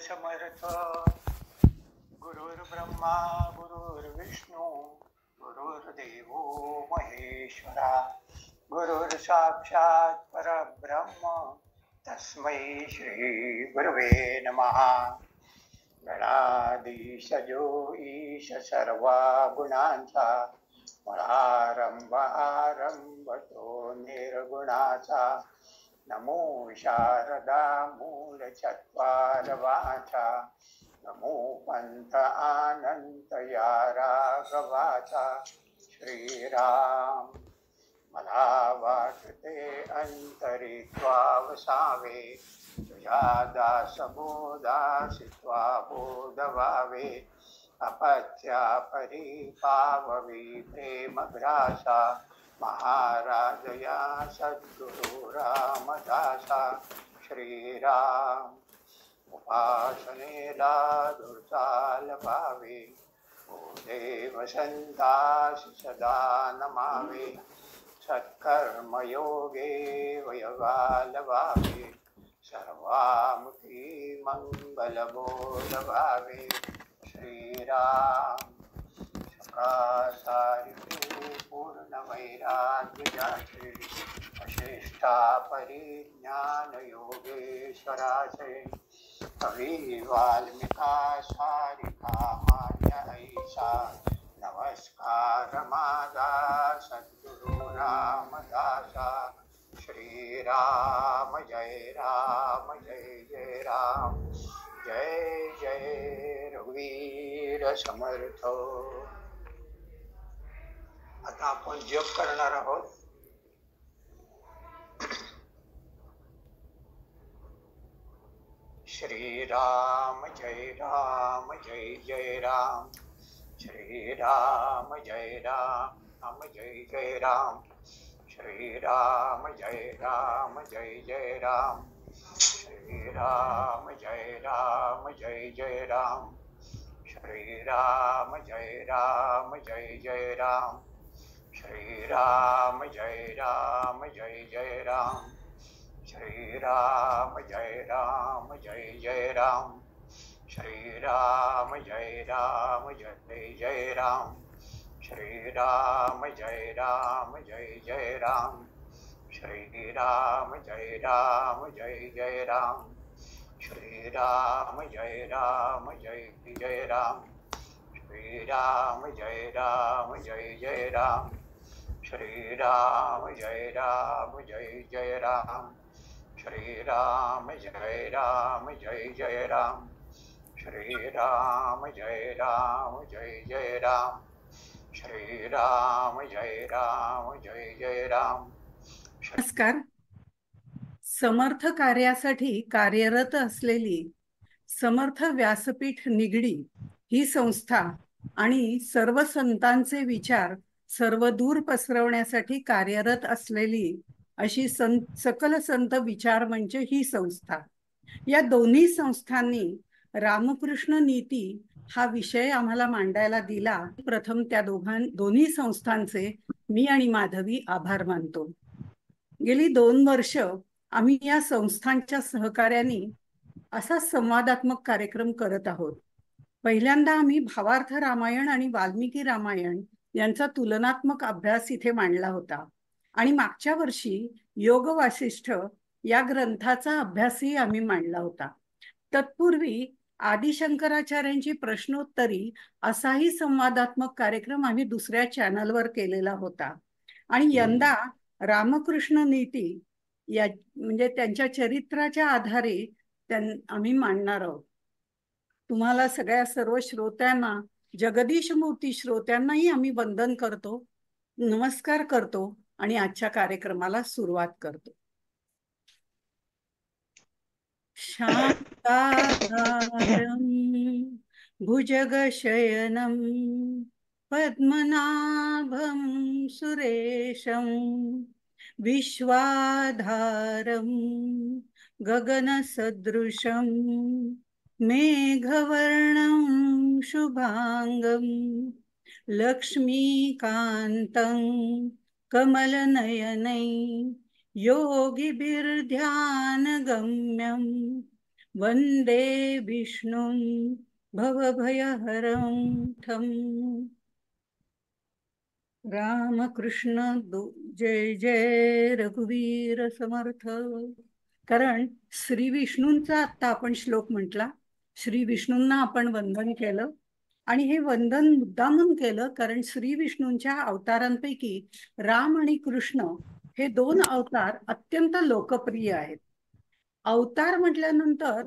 समर्थ. गुरुर्ब्रह्मा गुरुर्विष्णू गुरुर्देवो महेश्वरा, गुरुर् साक्षात् परब्रह्म तस्मै श्री गुरुवे नमः. गणाधीश जो ईश सर्वा गुणांचा, मूळारंभ आरंभ तो निर्गुणाचा. नमो शारदा मूल चत्वार वाचा, नमो पंथ अनंत या राघवाचा. श्रीराम मला वाटते अंतरी त्वावसावे, तुझ्या दासबोधासित्वा बोधवावे. अपत्या परिपाववी प्रेमग्रासा, महाराज या सद्गुरु रामदासा. श्रीराम उपासनेला दुर्चाल भावे, ओ देव संतास सदा नमावे. सत्कर्मयोगे वयवाल भावे, सर्वामुखी मंगल बोध भावे. श्रीराम सकासारी पूर्ण वैराग्य जाचे, अशेष्टा परिज्ञान योगेश्वराचे. कवी वाल्मिका सारिका मान्य ऐसा, नमस्कार माझा सद्गुरु रामदासा. श्रीराम जय राम जय जय राम, जय जय रघुवीर समर्थ. आता आपण जप करणार आहोत. श्रीराम जय राम जय जय राम, श्रीराम जय राम जय जय राम, श्रीराम जय राम जय जय राम, श्रीराम जय राम जय जय राम, श्रीराम जय राम जय जय राम, श्रीराम जय राम जय जय राम, श्रीराम जय राम जय जय राम, श्रीराम जय राम जय जय राम, श्रीराम जय राम जय जय राम, श्रीराम जय राम जय जय राम, श्रीराम जय राम जय जय राम, श्रीराम जय राम जय जय राम, श्रीराम जय राम जय जय राम, श्रीराम जय राम जय जय राम, श्रीराम जय राम जय जय राम, श्रीराम जय राम जय जय राम. नमस्कार. समर्थ कार्यासाठी कार्यरत असलेली समर्थ व्यासपीठ निगडी ही संस्था आणि सर्व संतांचे विचार सर्वदूर पसरवण्यासाठी कार्यरत असलेली अशी सकल संत विचार मंच ही संस्था. या दोन्ही संस्थांनी रामकृष्ण नीती हा विषय आम्हाला मांडायला दिला. प्रथम त्या दोन्ही संस्थांचे मी आणि माधवी आभार मानतो. गेली 2 वर्ष आम्ही या संस्थांच्या सहकार्याने असा संवादात्मक कार्यक्रम करत आहोत. पहिल्यांदा आम्ही भावार्थ रामायण आणि वाल्मिकी रामायण यांचा तुलनात्मक अभ्यास इथे मांडला होता आणि मागच्या वर्षी योग वासिष्ठ या ग्रंथाचा अभ्यासही आम्ही मांडला होता. तत्पूर्वी आदिशंकराचार्यांची प्रश्नोत्तरी असाही संवादात्मक कार्यक्रम आम्ही दुसऱ्या चॅनलवर केलेला होता. आणि यंदा रामकृष्ण नीती या म्हणजे त्यांच्या चरित्राच्या आधारे आम्ही मांडणार आहोत. तुम्हाला सगळ्या सर्व श्रोत्यांना, जगदीश मूर्ती श्रोत्यांनाही आम्ही वंदन करतो, नमस्कार करतो आणि आजच्या कार्यक्रमाला सुरुवात करतो. शांताकारं भुजगशयनं पद्मनाभं सुरेशं विश्वाधारं गगनसदृशं मेघवर्णं शुभांगं लक्ष्मीकान्तं कमलनयनै योगिभिर्ध्यानगम्यं वंदे विष्णुं भवभयहरं ठं रामकृष्ण जय जय रघुवीर समर्थ. कारण श्री विष्णूंचा आता आपण श्लोक म्हटला, श्री विष्णूंना आपण वंदन केलं आणि हे वंदन मुद्दामून केलं कारण श्री विष्णूंच्या अवतारांपैकी राम आणि कृष्ण हे दोन अवतार अत्यंत लोकप्रिय आहेत. अवतार म्हटल्यानंतर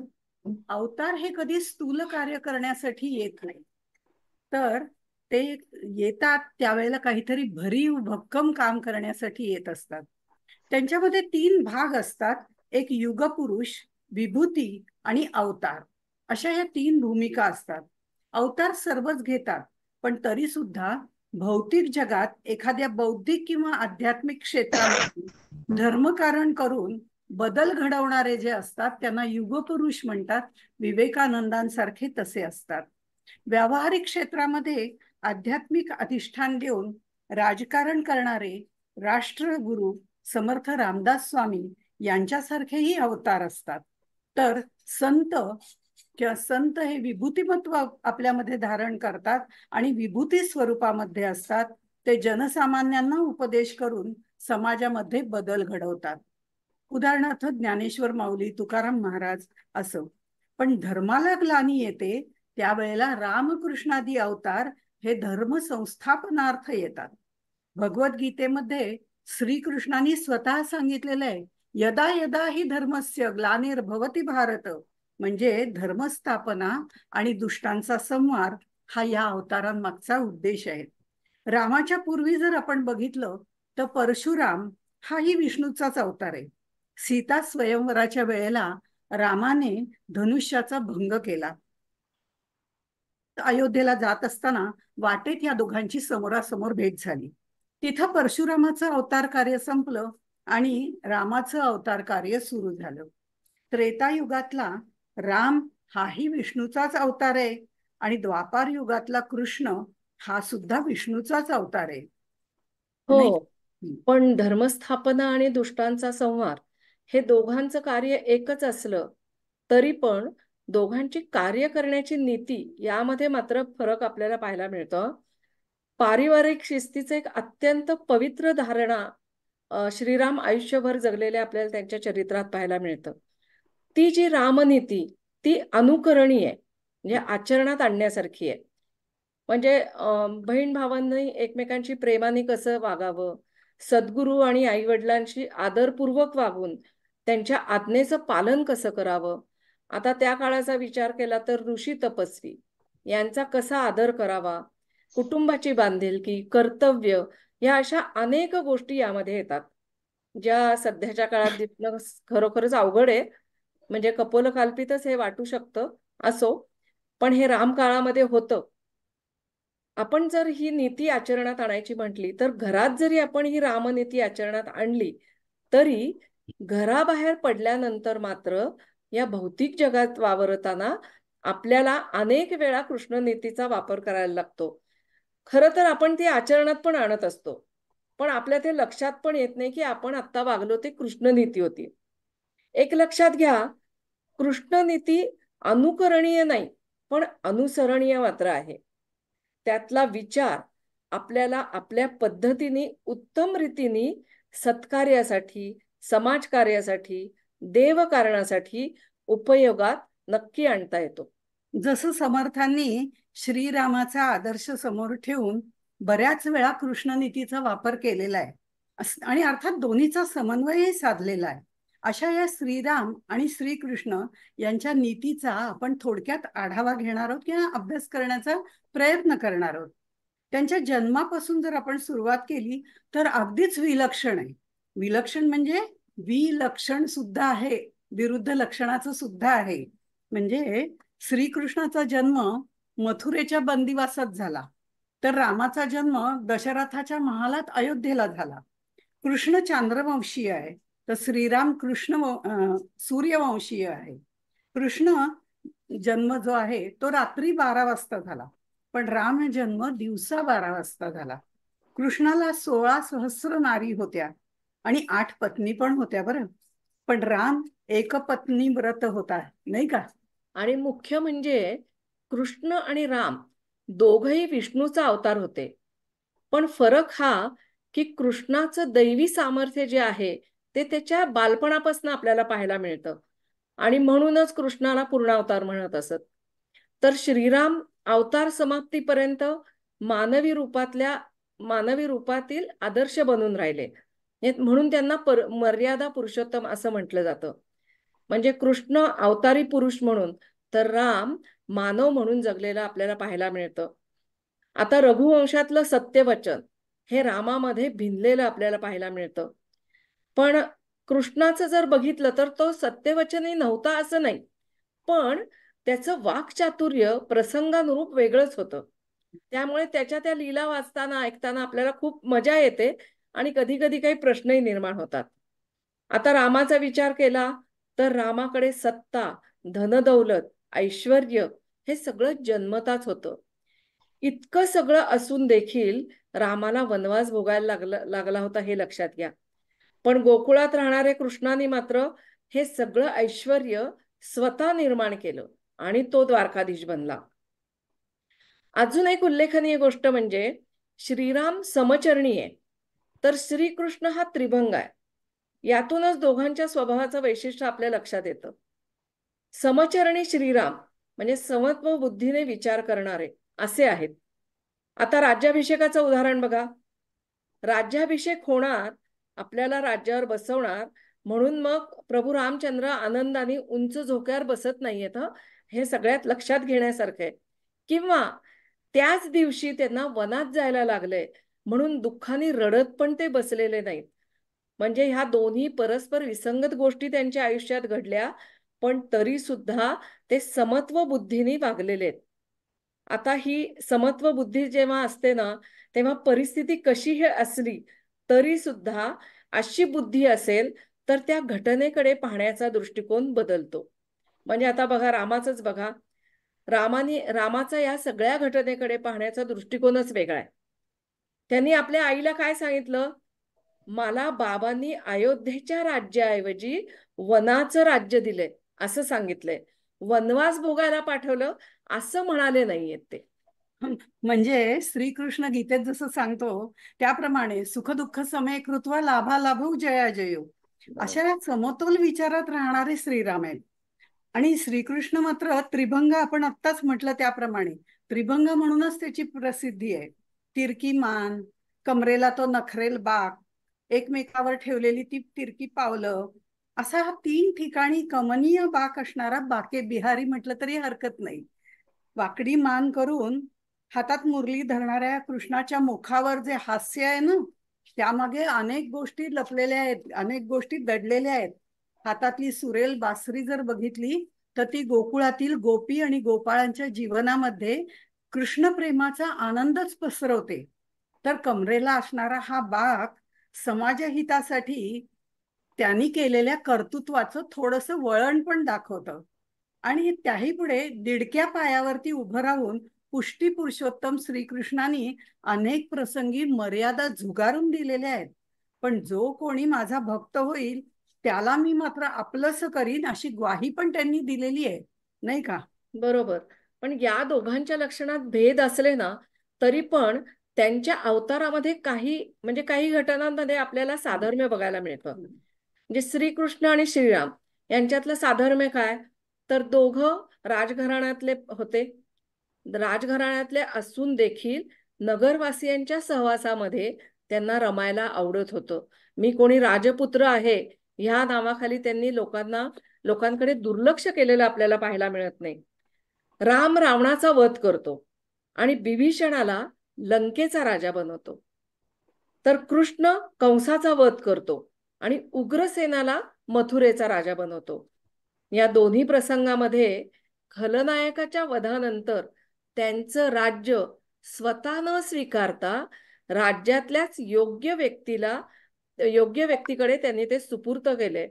अवतार हे कधी स्थूल कार्य करण्यासाठी येत नाही, तर ते येतात त्यावेळेला काहीतरी भरीव भक्कम काम करण्यासाठी येत असतात. त्यांच्यामध्ये तीन भाग असतात, एक युगपुरुष, विभूती आणि अवतार, अशा या तीन भूमिका असतात. अवतार सर्वच घेतात, पण तरी सुद्धा भौतिक जगात एखाद्या बौद्धिक किंवा आध्यात्मिक क्षेत्रामध्ये धर्मकारण करून बदल घडवणारे जे असतात त्यांना युगपुरुष म्हणतात. विवेकानंदांसारखे तसे असतात. व्यावहारिक क्षेत्रामध्ये आध्यात्मिक अधिष्ठान देऊन राजकारण करणारे राष्ट्रगुरु समर्थ रामदास स्वामी यांच्यासारखेही अवतार असतात. तर संत हे विभूतिमत्व आपल्यामध्ये धारण करतात आणि विभूती स्वरूपामध्ये असतात. ते जनसामान्यांना उपदेश करून समाजामध्ये बदल घडवतात. उदाहरणार्थ ज्ञानेश्वर माऊली, तुकाराम महाराज असं. पण धर्माला ग्लानी येते त्यावेळेला रामकृष्णादी अवतार हे धर्म संस्थापनार्थ येतात. भगवद्गीतेमध्ये श्रीकृष्णांनी स्वतः सांगितलेलं आहे, यदा यदा ही धर्मस्य ग्लानिर्भवति भारत, म्हणजे धर्मस्थापना आणि दुष्टांचा संहार हा या अवतारांमागचा उद्देश आहे. रामाच्या पूर्वी जर आपण बघितलं तर परशुराम हाही विष्णूचाच अवतार आहे. सीता स्वयंवराच्या वेळेला रामाने धनुष्याचा भंग केला. अयोध्येला जात असताना वाटेत या दोघांची समोरासमोर भेट झाली. तिथं परशुरामाचं अवतार कार्य संपलं आणि रामाचं अवतार कार्य सुरू झालं. त्रेतायुगातला राम हाही विष्णूचाच अवतार आहे आणि द्वापार युगातला कृष्ण हा सुद्धा विष्णूचाच अवतार आहे. हो, पण धर्मस्थापना आणि दुष्टांचा संहार हे दोघांचं कार्य एकच असलं तरी पण दोघांची कार्य करण्याची नीती यामध्ये मात्र फरक आपल्याला पाहायला मिळतं. पारिवारिक शिस्तीचे एक अत्यंत पवित्र धारणा श्रीराम आयुष्यभर जगलेले आपल्याला त्यांच्या चरित्रात पाहायला मिळतं. ती जी रामनीती ती अनुकरणीय आहे, म्हणजे आचरणात आणण्यासारखी आहे. म्हणजे बहीण भावांनी एकमेकांशी प्रेमाने कसं वागावं, सद्गुरू आणि आई वडिलांशी आदरपूर्वक वागून त्यांच्या आज्ञेचं पालन कसं करावं. आता त्या काळाचा विचार केला तर ऋषी तपस्वी यांचा कसा आदर करावा, कुटुंबाची बांधिलकी, कर्तव्य, या अशा अनेक गोष्टी यामध्ये येतात, ज्या सध्याच्या काळात दिसणं खरोखरच अवघड आहे. म्हणजे कपोलकल्पितच हे वाटू शकतं. असो, पण हे राम काळामध्ये होतं. आपण जर ही नीती आचरणात आणायची म्हटली तर घरात जरी आपण ही रामनीती आचरणात आणली तरी घराबाहेर पडल्यानंतर मात्र या भौतिक जगात वावरताना आपल्याला अनेक वेळा कृष्णनीतीचा वापर करायला लागतो. खरं तर आपण ती आचरणात पण आणत असतो, पण आपल्या ते लक्षात पण येत नाही की आपण आत्ता वागलो ते कृष्णनीती होती. एक लक्षात घ्या, कृष्णनीती अनुकरणीय नाही पण अनुसरणीय मात्र आहे. त्यातला विचार आपल्याला आपल्या पद्धतीने उत्तम रीतीने सत्कार्यासाठी, समाजकार्यासाठी, देवकारणासाठी उपयोगात नक्की आणता येतो. जसं समर्थांनी श्रीरामाचा आदर्श समोर ठेवून बऱ्याच वेळा कृष्णनीतीचा वापर केलेला आहे आणि अर्थात दोन्हीचा समन्वयही साधलेला आहे. अशा या श्रीराम आणि श्रीकृष्ण यांच्या नीतीचा आपण थोडक्यात आढावा घेणार आहोत किंवा अभ्यास करण्याचा प्रयत्न करणार आहोत. त्यांच्या जन्मापासून जर आपण सुरुवात केली तर अगदीच विलक्षण आहे. विलक्षण म्हणजे विलक्षण सुद्धा आहे, विरुद्ध लक्षणाचं सुद्धा आहे. म्हणजे श्रीकृष्णाचा जन्म मथुरेच्या बंदिवासात झाला, तर रामाचा जन्म दशरथाच्या महालात अयोध्येला झाला. कृष्ण चांद्रवंशीय आहे तर श्रीराम सूर्यवंशीय आहे. कृष्ण जन्म जो आहे तो रात्री 12 वाजता झाला, पण राम जन्म दिवसा 12 वाजता झाला. कृष्णाला 16 सहस्र नारी होत्या आणि 8 पत्नी पण होत्या बरं. पण राम एकपत्नी व्रत होता, नाही का? आणि मुख्य म्हणजे कृष्ण आणि राम दोघही विष्णूचा अवतार होते. पण फरक हा की कृष्णाचं दैवी सामर्थ्य जे आहे ते त्याच्या बालपणापासून आपल्याला पाहायला मिळतं आणि म्हणूनच कृष्णाला पूर्णावतार म्हणत असत. तर श्रीराम अवतार समाप्तीपर्यंत मानवी रूपातल्या मानवी रूपातील आदर्श बनून राहिले. म्हणून त्यांना मर्यादा पुरुषोत्तम असं म्हटलं जातं. म्हणजे कृष्ण अवतारी पुरुष म्हणून, तर राम मानव म्हणून जगलेला आपल्याला पाहायला मिळतं. आता रघुवंशातलं सत्यवचन हे रामामध्ये भिनलेलं आपल्याला पाहायला मिळतं. पण कृष्णाचं जर बघितलं तर तो सत्यवचनही नव्हता असं नाही, पण त्याचं वाक्चातुर्य प्रसंगानुरूप वेगळंच होतं. त्यामुळे त्याच्या त्या लीला वाचताना ऐकताना आपल्याला खूप मजा येते आणि कधी कधी काही प्रश्नही निर्माण होतात. आता रामाचा विचार केला तर रामाकडे सत्ता, धनदौलत, ऐश्वर्य हे सगळं जन्मताच होतं. इतकं सगळं असून देखील रामाला वनवास भोगायला लागला होता हे लक्षात घ्या. पण गोकुळात राहणारे कृष्णाने मात्र हे सगळं ऐश्वर्य स्वतः निर्माण केलं आणि तो द्वारकाधीश बनला. अजून एक उल्लेखनीय गोष्ट म्हणजे श्रीराम समचरणी आहे, तर श्रीकृष्ण हा त्रिभंग आहे. यातूनच दोघांच्या स्वभावाचं वैशिष्ट्य आपल्या लक्षात येतं. समचरणी श्रीराम म्हणजे समत्व बुद्धीने विचार करणारे असे आहेत. आता राज्याभिषेकाचं उदाहरण बघा. राज्याभिषेक होणार, आपल्याला राज्यावर बसवणार, म्हणून मग प्रभू रामचंद्र आनंदाने उंच झोक्यावर बसत नाहीयेत. हे सगळ्यात लक्षात घेण्यासारखं आहे. किंवा त्याच दिवशी त्यांना वनात जायला लागलंय म्हणून दुःखाने रडत पण ते बसलेले नाहीत. म्हणजे ह्या दोन्ही परस्पर विसंगत गोष्टी त्यांच्या आयुष्यात घडल्या, पण तरी सुद्धा ते समत्व बुद्धीने वागलेले आहेत. आता ही समत्व बुद्धी जेव्हा असते ना, तेव्हा परिस्थिती कशीही असली तरी सुद्धा अशी बुद्धी असेल तर त्या घटनेकडे पाहण्याचा दृष्टिकोन बदलतो. म्हणजे आता बघा, रामाचंच बघा. रामाचा या सगळ्या घटनेकडे पाहण्याचा दृष्टिकोनच वेगळा आहे. त्यांनी आपल्या आईला काय सांगितलं? मला बाबांनी अयोध्येच्या राज्याऐवजी वनाचं राज्य दिलंय असं सांगितलंय. वनवास भोगायला पाठवलं असं म्हणाले नाहीयेत ते. म्हणजे श्रीकृष्ण गीतेत जसं सांगतो त्याप्रमाणे सुखदुःख समे कृत्वा लाभा लाभो जया जयो, अशा या समतोल विचारात राहणारे श्रीराम आहेत. आणि श्रीकृष्ण मात्र त्रिभंग, आपण आत्ताच म्हटलं त्याप्रमाणे त्रिभंग म्हणूनच त्याची प्रसिद्धी आहे. तिरकी मान, कमरेला तो नखरेल बाक, एकमेकावर ठेवलेली ती तिरकी पावलं, असा हा 3 ठिकाणी कमनीय बाक असणारा बाके बिहारी म्हटलं तरी हरकत नाही. वाकडी मान करून हातात मुरली धरणाऱ्या कृष्णाच्या मुखावर जे हास्य आहे ना, त्यामागे अनेक गोष्टी लपलेल्या आहेत, अनेक गोष्टी दडलेल्या आहेत. हातातली सुरेल बासरी जर बघितली तर ती गोकुळातील गोपी आणि गोपाळांच्या जीवनामध्ये कृष्ण प्रेमाचा आनंदच पसरवते. तर कमरेला असणारा हा बाक समाजहितासाठी त्यांनी केलेल्या कर्तृत्वाचं थोडंसं वळण पण दाखवतं. आणि त्याही पुढे दिडक्या पायावरती उभं राहून पुष्टी पुरुषोत्तम श्रीकृष्णाने अनेक प्रसंगी मर्यादा झुगारून दिलेल्या आहेत. पण जो कोणी माझा भक्त होईल त्याला मी मात्र आपलंसं करीन, अशी ग्वाही पण त्यांनी दिलेली आहे, नाही का? बरोबर. पण या दोघांच्या लक्षणात भेद असले ना तरी पण त्यांच्या अवतारामध्ये काही घटनांमध्ये आपल्याला साधर्म्य बघायला मिळतं. म्हणजे श्रीकृष्ण आणि श्रीराम यांच्यातलं साधर्म्य काय? तर दोघं राजघराण्यातले होते. राजघराण्यातले असून देखील नगरवासियांच्या सहवासामध्ये त्यांना रमायला आवडत होतं. मी कोणी राजपुत्र आहे ह्या नावाखाली त्यांनी लोकांकडे दुर्लक्ष केलेलं आपल्याला पाहायला मिळत नाही. राम रावणाचा वध करतो आणि बिभीषणाला लंकेचा राजा बनवतो. तर कृष्ण कंसाचा वध करतो आणि उग्रसेनाला मथुरेचा राजा बनवतो. या दोन्ही प्रसंगामध्ये खलनायकाच्या वधानंतर त्यांचं राज्य स्वतः न स्वीकारता राज्यातल्याच योग्य व्यक्तीकडे त्यांनी ते सुपूर्त केले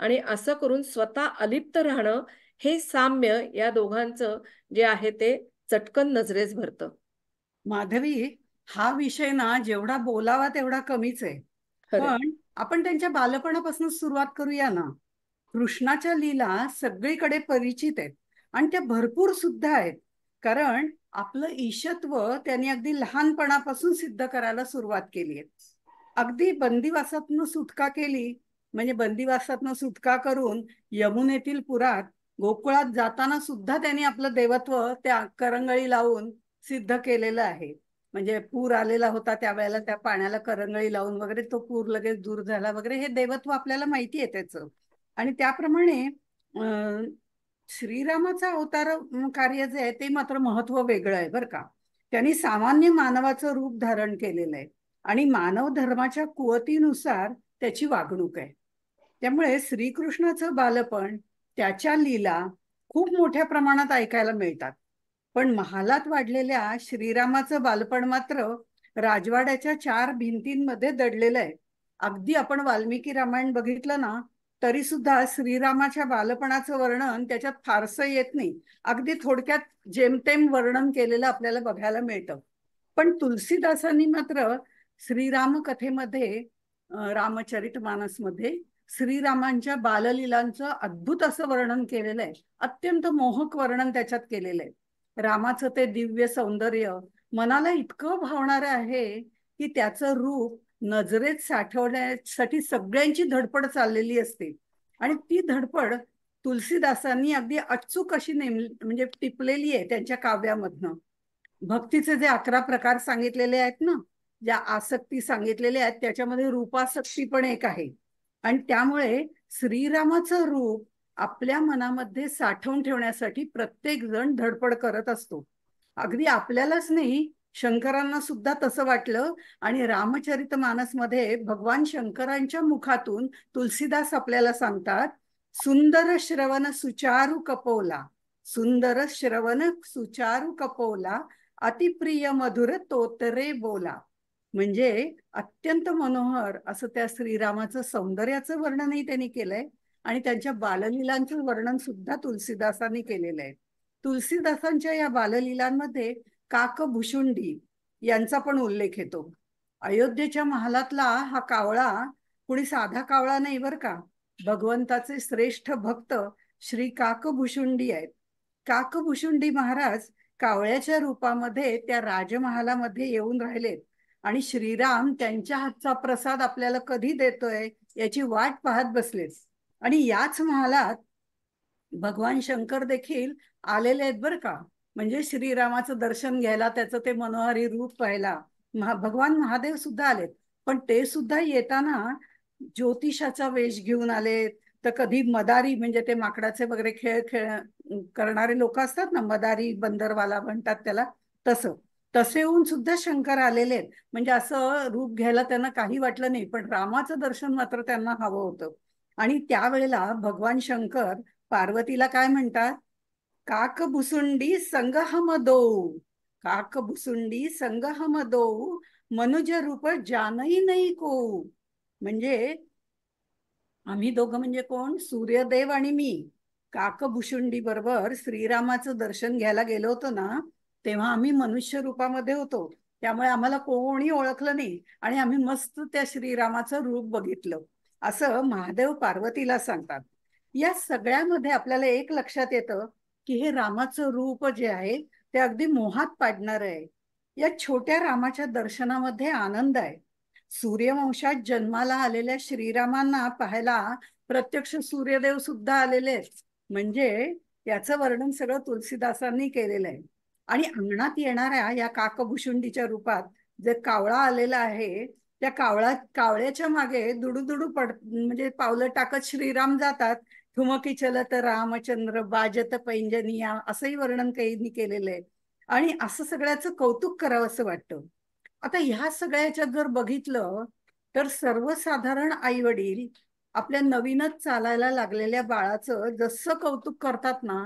आणि असं करून स्वतः अलिप्त राहणं, हे साम्य या दोघांचं जे आहे ते चटकन नजरेस भरतं. माधवी, हा विषय ना जेवढा बोलावा तेवढा कमीच आहे. खरंय. पण आपण त्यांच्या बालपणापासून सुरुवात करूया ना. कृष्णाच्या लीला सगळीकडे परिचित आहेत आणि त्या भरपूर सुद्धा आहेत. कारण आपलं ईशत्व त्यांनी अगदी लहानपणापासून सिद्ध करायला सुरुवात केली आहे. अगदी बंदिवासातनं सुटका केली, म्हणजे बंदिवासातनं सुटका करून यमुनेतील पुरात गोकुळात जाताना सुद्धा त्यांनी आपलं देवत्व त्या करंगळी लावून सिद्ध केलेलं आहे. म्हणजे पूर आलेला होता त्यावेळेला त्या पाण्याला करंगळी लावून वगैरे तो पूर लगेच दूर झाला वगैरे, हे देवत्व आपल्याला माहिती आहे त्याचं. आणि त्याप्रमाणे अं, श्रीरामाचा अवतार कार्य जे आहे ते मात्र महत्व वेगळं आहे बरं का. त्यांनी सामान्य मानवाचं रूप धारण केलेलं आहे आणि मानव धर्माच्या कुवतीनुसार त्याची वागणूक आहे. त्यामुळे श्रीकृष्णाचं बालपण, त्याच्या लीला खूप मोठ्या प्रमाणात ऐकायला मिळतात. पण महालात वाढलेल्या श्रीरामाचं बालपण मात्र राजवाड्याच्या 4 भिंतींमध्ये दडलेलं आहे. अगदी आपण वाल्मिकी रामायण बघितलं ना, तरी सुद्धा श्रीरामाच्या बालपणाचं वर्णन त्याच्यात फारसं येत नाही. अगदी थोडक्यात जेमतेम वर्णन केलेलं आपल्याला बघायला मिळतं. पण तुलसीदासांनी मात्र श्रीराम कथेमध्ये, रामचरितमानसमध्ये श्रीरामांच्या बाललीलांचं अद्भुत असं वर्णन केलेलं आहे. अत्यंत मोहक वर्णन त्याच्यात केलेलं आहे. रामाचं ते दिव्य सौंदर्य मनाला इतकं भावणारं आहे की त्याचं रूप नजरेत साठवण्यासाठी सगळ्यांची धडपड चाललेली असते. आणि ती धडपड तुलसीदासांनी अगदी अचूक अशी म्हणजे टिपलेली आहे त्यांच्या काव्यामधनं. भक्तीचे जे 11 प्रकार सांगितलेले आहेत ना, ज्या आसक्ती सांगितलेल्या आहेत, त्याच्यामध्ये रूपासक्ती पण एक आहे. आणि त्यामुळे श्रीरामाचं रूप आपल्या मनामध्ये साठवून ठेवण्यासाठी प्रत्येक जण धडपड करत असतो. अगदी आपल्यालाच नाही, शंकरांना सुद्धा तसं वाटलं. आणि रामचरितमानसमध्ये भगवान शंकरांच्या मुखातून तुलसीदास आपल्याला सांगतात, सुंदर श्रवण सुचारू कपोला, सुंदर श्रवण सुचारू कपोला, अतिप्रिय मधुर तोतरे बोला. म्हणजे अत्यंत मनोहर असं त्या श्रीरामाचं सौंदर्याचं वर्णनही त्यांनी केलंय आणि त्यांच्या बाललीलांचं वर्णन सुद्धा तुलसीदासांनी केलेलं आहे. तुलसीदासांच्या या बाललीलांमध्ये काकभुशुंडी यांचा पण उल्लेख येतो. अयोध्येच्या महालातला हा कावळा कुणी साधा कावळा नाही बरं का. भगवंताचे श्रेष्ठ भक्त श्री काकभुशुंडी आहेत. काकभुशुंडी महाराज कावळ्याच्या रूपामध्ये त्या राजमहालामध्ये येऊन राहिलेत आणि श्रीराम त्यांच्या हातचा प्रसाद आपल्याला कधी देतोय याची वाट पाहत बसलेत. आणि याच महालात भगवान शंकर देखील आलेले आहेत बरं का. म्हणजे श्रीरामाचं दर्शन घ्यायला, त्याचं ते मनोहारी रूप पाहायला भगवान महादेव सुद्धा आलेत. पण ते सुद्धा येताना ज्योतिषाचा वेश घेऊन आलेत, तर कधी मदारी म्हणजे ते माकडाचे वगैरे खेळ करणारे लोक असतात ना, मदारी बंदरवाला म्हणतात त्याला, तसे होऊन सुद्धा शंकर आलेले आहेत. म्हणजे असं रूप घ्यायला त्यांना काही वाटलं नाही, पण रामाचं दर्शन मात्र त्यांना हवं होतं. आणि त्यावेळेला भगवान शंकर पार्वतीला काय म्हणतात, काकभुसुंडी संगहम दो, काकभुसुंडी संगहम दो, मनुज रूप जानई नाही को. म्हणजे आम्ही दोघं म्हणजे कोण, सूर्यदेव आणि मी, काकभुशुंडी बरोबर श्रीरामाचं दर्शन घ्यायला गेलो होतो ना, तेव्हा आम्ही मनुष्य रूपामध्ये होतो. त्यामुळे आम्हाला कोणी ओळखलं नाही आणि आम्ही मस्त त्या श्रीरामाचं रूप बघितलं, असं महादेव पार्वतीला सांगतात. या सगळ्यामध्ये आपल्याला एक लक्षात येतं की हे रामाचं रूप जे आहे ते अगदी मोहात पाडणार आहे. या छोट्या रामाच्या दर्शनामध्ये आनंद आहे. सूर्यवंशात जन्माला आलेल्या श्रीरामांना पाहायला प्रत्यक्ष सूर्यदेव सुद्धा आलेले आहेत. म्हणजे याचं वर्णन सगळं तुलसीदासांनी केलेलं आहे. आणि अंगणात येणाऱ्या या काकभुशुंडीच्या रूपात जे कावळा आलेला आहे, त्या कावळ्याच्या मागे दुडू म्हणजे पावलं टाकत श्रीराम जातात. ठुमकी चलत रामचंद्र बाजत पैंजनिया, असंही वर्णन काही केलेलं आहे. आणि असं सगळ्याचं कौतुक करावं असं वाटतं. आता ह्या सगळ्याच्यात जर बघितलं तर सर्वसाधारण आई वडील आपल्या नवीनच चालायला लागलेल्या बाळाचं जसं कौतुक करतात ना,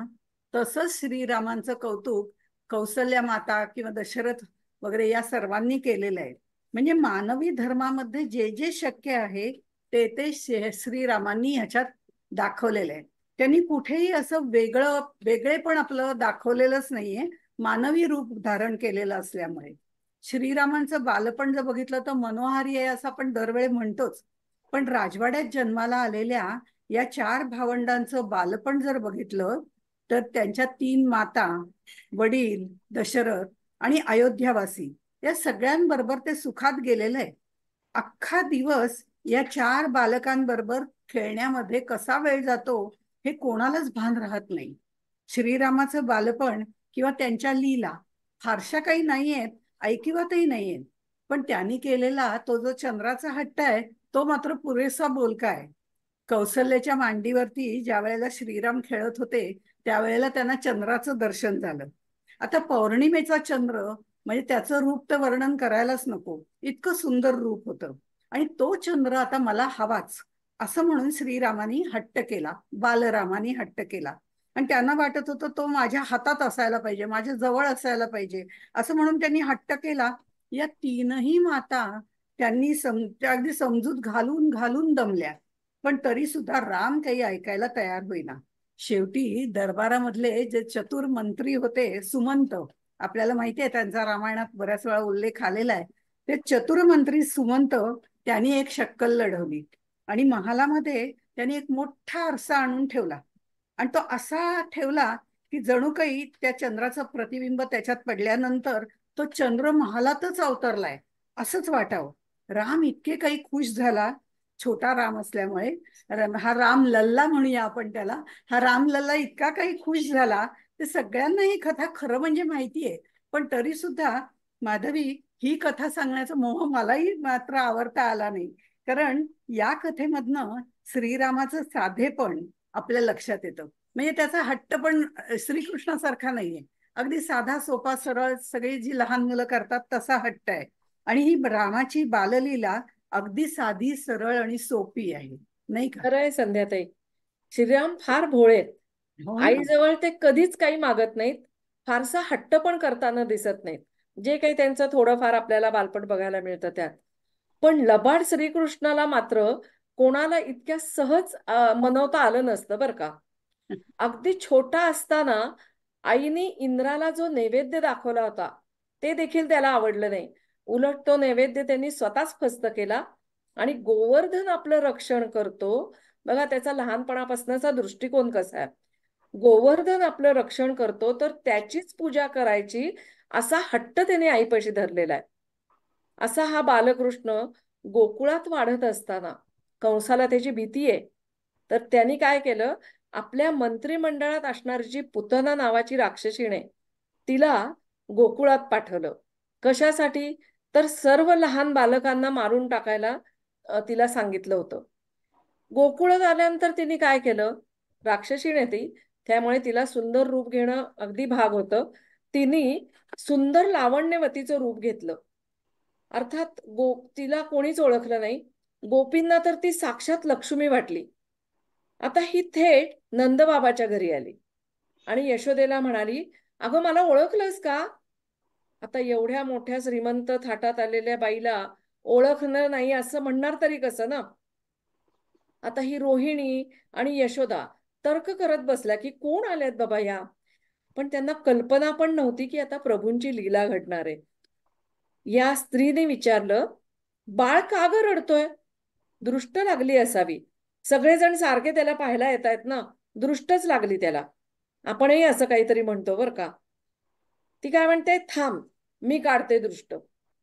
तसंच श्रीरामांचं कौतुक कौसल्या माता किंवा दशरथ वगैरे या सर्वांनी केलेलं आहे. म्हणजे मानवी धर्मामध्ये जे जे शक्य आहे ते श्रीरामांनी ह्याच्यात दाखवलेलं आहे. त्यांनी कुठेही असं वेगळेपण आपलं दाखवलेलंच नाहीये, मानवी रूप धारण केलेलं असल्यामुळे. श्रीरामांचं बालपण जर बघितलं तर मनोहारी आहे असं आपण दरवेळी म्हणतोच. पण राजवाड्यात जन्माला आलेल्या या 4 भावंडांचं बालपण जर बघितलं तर त्यांच्या 3 माता, वडील दशरथ आणि अयोध्यावासी या सगळ्यांबरोबर ते सुखात गेलेलं आहे. अख्खा दिवस या 4 बालकांबरोबर खेळण्यामध्ये कसा वेळ जातो हे कोणालाच भान राहत नाही. श्रीरामाचं बालपण किंवा त्यांच्या लीला फारशा काही नाहीयेत, ऐकिवातही नाहीयेत, पण त्यांनी केलेला तो जो चंद्राचा हट्ट आहे तो मात्र पुरेसा बोलका आहे. कौसल्याच्या मांडीवरती ज्या वेळेला श्रीराम खेळत होते त्यावेळेला त्यांना चंद्राचं दर्शन झालं. आता पौर्णिमेचा चंद्र म्हणजे त्याचं रूप तर वर्णन करायलाच नको, इतकं सुंदर रूप होतं. आणि तो चंद्र आता मला हवाच असं म्हणून श्रीरामानी हट्ट केला, बालरामानी हट्ट केला. आणि त्यांना वाटत होतं तो माझ्या हातात असायला पाहिजे, माझ्या जवळ असायला पाहिजे, असं म्हणून त्यांनी हट्ट केला. या 3ही माता त्यांनी अगदी समजूत घालून घालून दमल्या, पण तरी सुद्धा राम काही ऐकायला तयार होईना. शेवटी दरबारामधले जे चतुर मंत्री होते सुमंत, आपल्याला माहिती आहे त्यांचा रामायणात बऱ्याच वेळा उल्लेख आलेला आहे, ते चतुर मंत्री सुमंत त्यांनी एक शक्कल लढवली आणि महालामध्ये त्यांनी एक मोठा आरसा आणून ठेवला. आणि तो असा ठेवला की जणू काही त्या चंद्राचं प्रतिबिंब त्याच्यात पडल्यानंतर तो चंद्र महालातच अवतरलाय असंच वाटावं. राम इतके काही खुश झाला, छोटा राम असल्यामुळे हा राम लल्ला म्हणूया आपण त्याला, हा राम लल्ला इतका काही खुश झाला. ते सगळ्यांना ही कथा खरं म्हणजे माहितीये, पण तरी सुद्धा माधवी ही कथा सांगण्याचा मोह मलाही मात्र आवडता आला नाही. कारण या कथेमधनं श्रीरामाचं साधेपण आपल्या लक्षात येतं. म्हणजे त्याचा हट्ट पण श्रीकृष्णासारखा नाहीये, अगदी साधा सोपा सरळ सगळी जी लहान मुलं करतात तसा हट्ट आहे. आणि ही रामाची बाललीला अगदी साधी सरळ आणि सोपी आहे, नाही का? खरंय संध्याताई, श्रीराम फार भोळे. हो ना. आईजवळ ते कधीच काही मागत नाहीत, फारसा हट्ट पण करताना दिसत नाहीत. जे काही त्यांचं थोडंफार आपल्याला बालपण बघायला मिळतं त्यात. पण लबाड श्रीकृष्णाला मात्र कोणाला इतक्या सहज मनवता आलं नसतं बरं का. अगदी छोटा असताना आईने इंद्राला जो नैवेद्य दाखवला होता ते देखील त्याला आवडलं नाही. उलट तो नैवेद्य त्यांनी स्वतःच फस्त केला आणि गोवर्धन आपलं रक्षण करतो. बघा त्याचा लहानपणापासूनचा दृष्टिकोन कसा आहे. गोवर्धन आपलं रक्षण करतो तर त्याचीच पूजा करायची असा हट्ट त्याने आईपाशी धरलेला आहे. असा हा बालकृष्ण गोकुळात वाढत असताना कंसाला त्याची भीती आहे, तर त्यांनी काय केलं, आपल्या मंत्रिमंडळात असणारी जी पुतना नावाची राक्षसीण तिला गोकुळात पाठवलं. कशासाठी? तर सर्व लहान बालकांना मारून टाकायला तिला सांगितलं होतं. गोकुळात आल्यानंतर तिने काय केलं, राक्षसीण ती, त्यामुळे तिला सुंदर रूप घेणं अगदी भाग होतं. तिने सुंदर लावण्यवतीचं रूप घेतलं. अर्थात तिला कोणीच ओळखलं नाही. गोपींना तर ती साक्षात लक्ष्मी वाटली. आता ही थेट नंदबाबाच्या घरी आली आणि यशोदेला म्हणाली, अगं मला ओळखलंस का? आता एवढ्या मोठ्या श्रीमंत थाटात आलेल्या बाईला ओळखणं नाही असं म्हणणार तरी कसं ना. आता ही रोहिणी आणि यशोदा तर्क करत बसल्या की कोण आल्यात बाबा या. पण त्यांना कल्पना पण नव्हती की आता प्रभूंची लीला घडणार आहे. या स्त्रीने विचारलं, बाळ का ग रडतोय? दृष्ट लागली असावी. सगळेजण सारखे त्याला पाहायला येत आहेत ना, दृष्टच लागली त्याला. आपणही असं काहीतरी म्हणतो बर का. ती काय म्हणते, थांब मी काढते दृष्ट.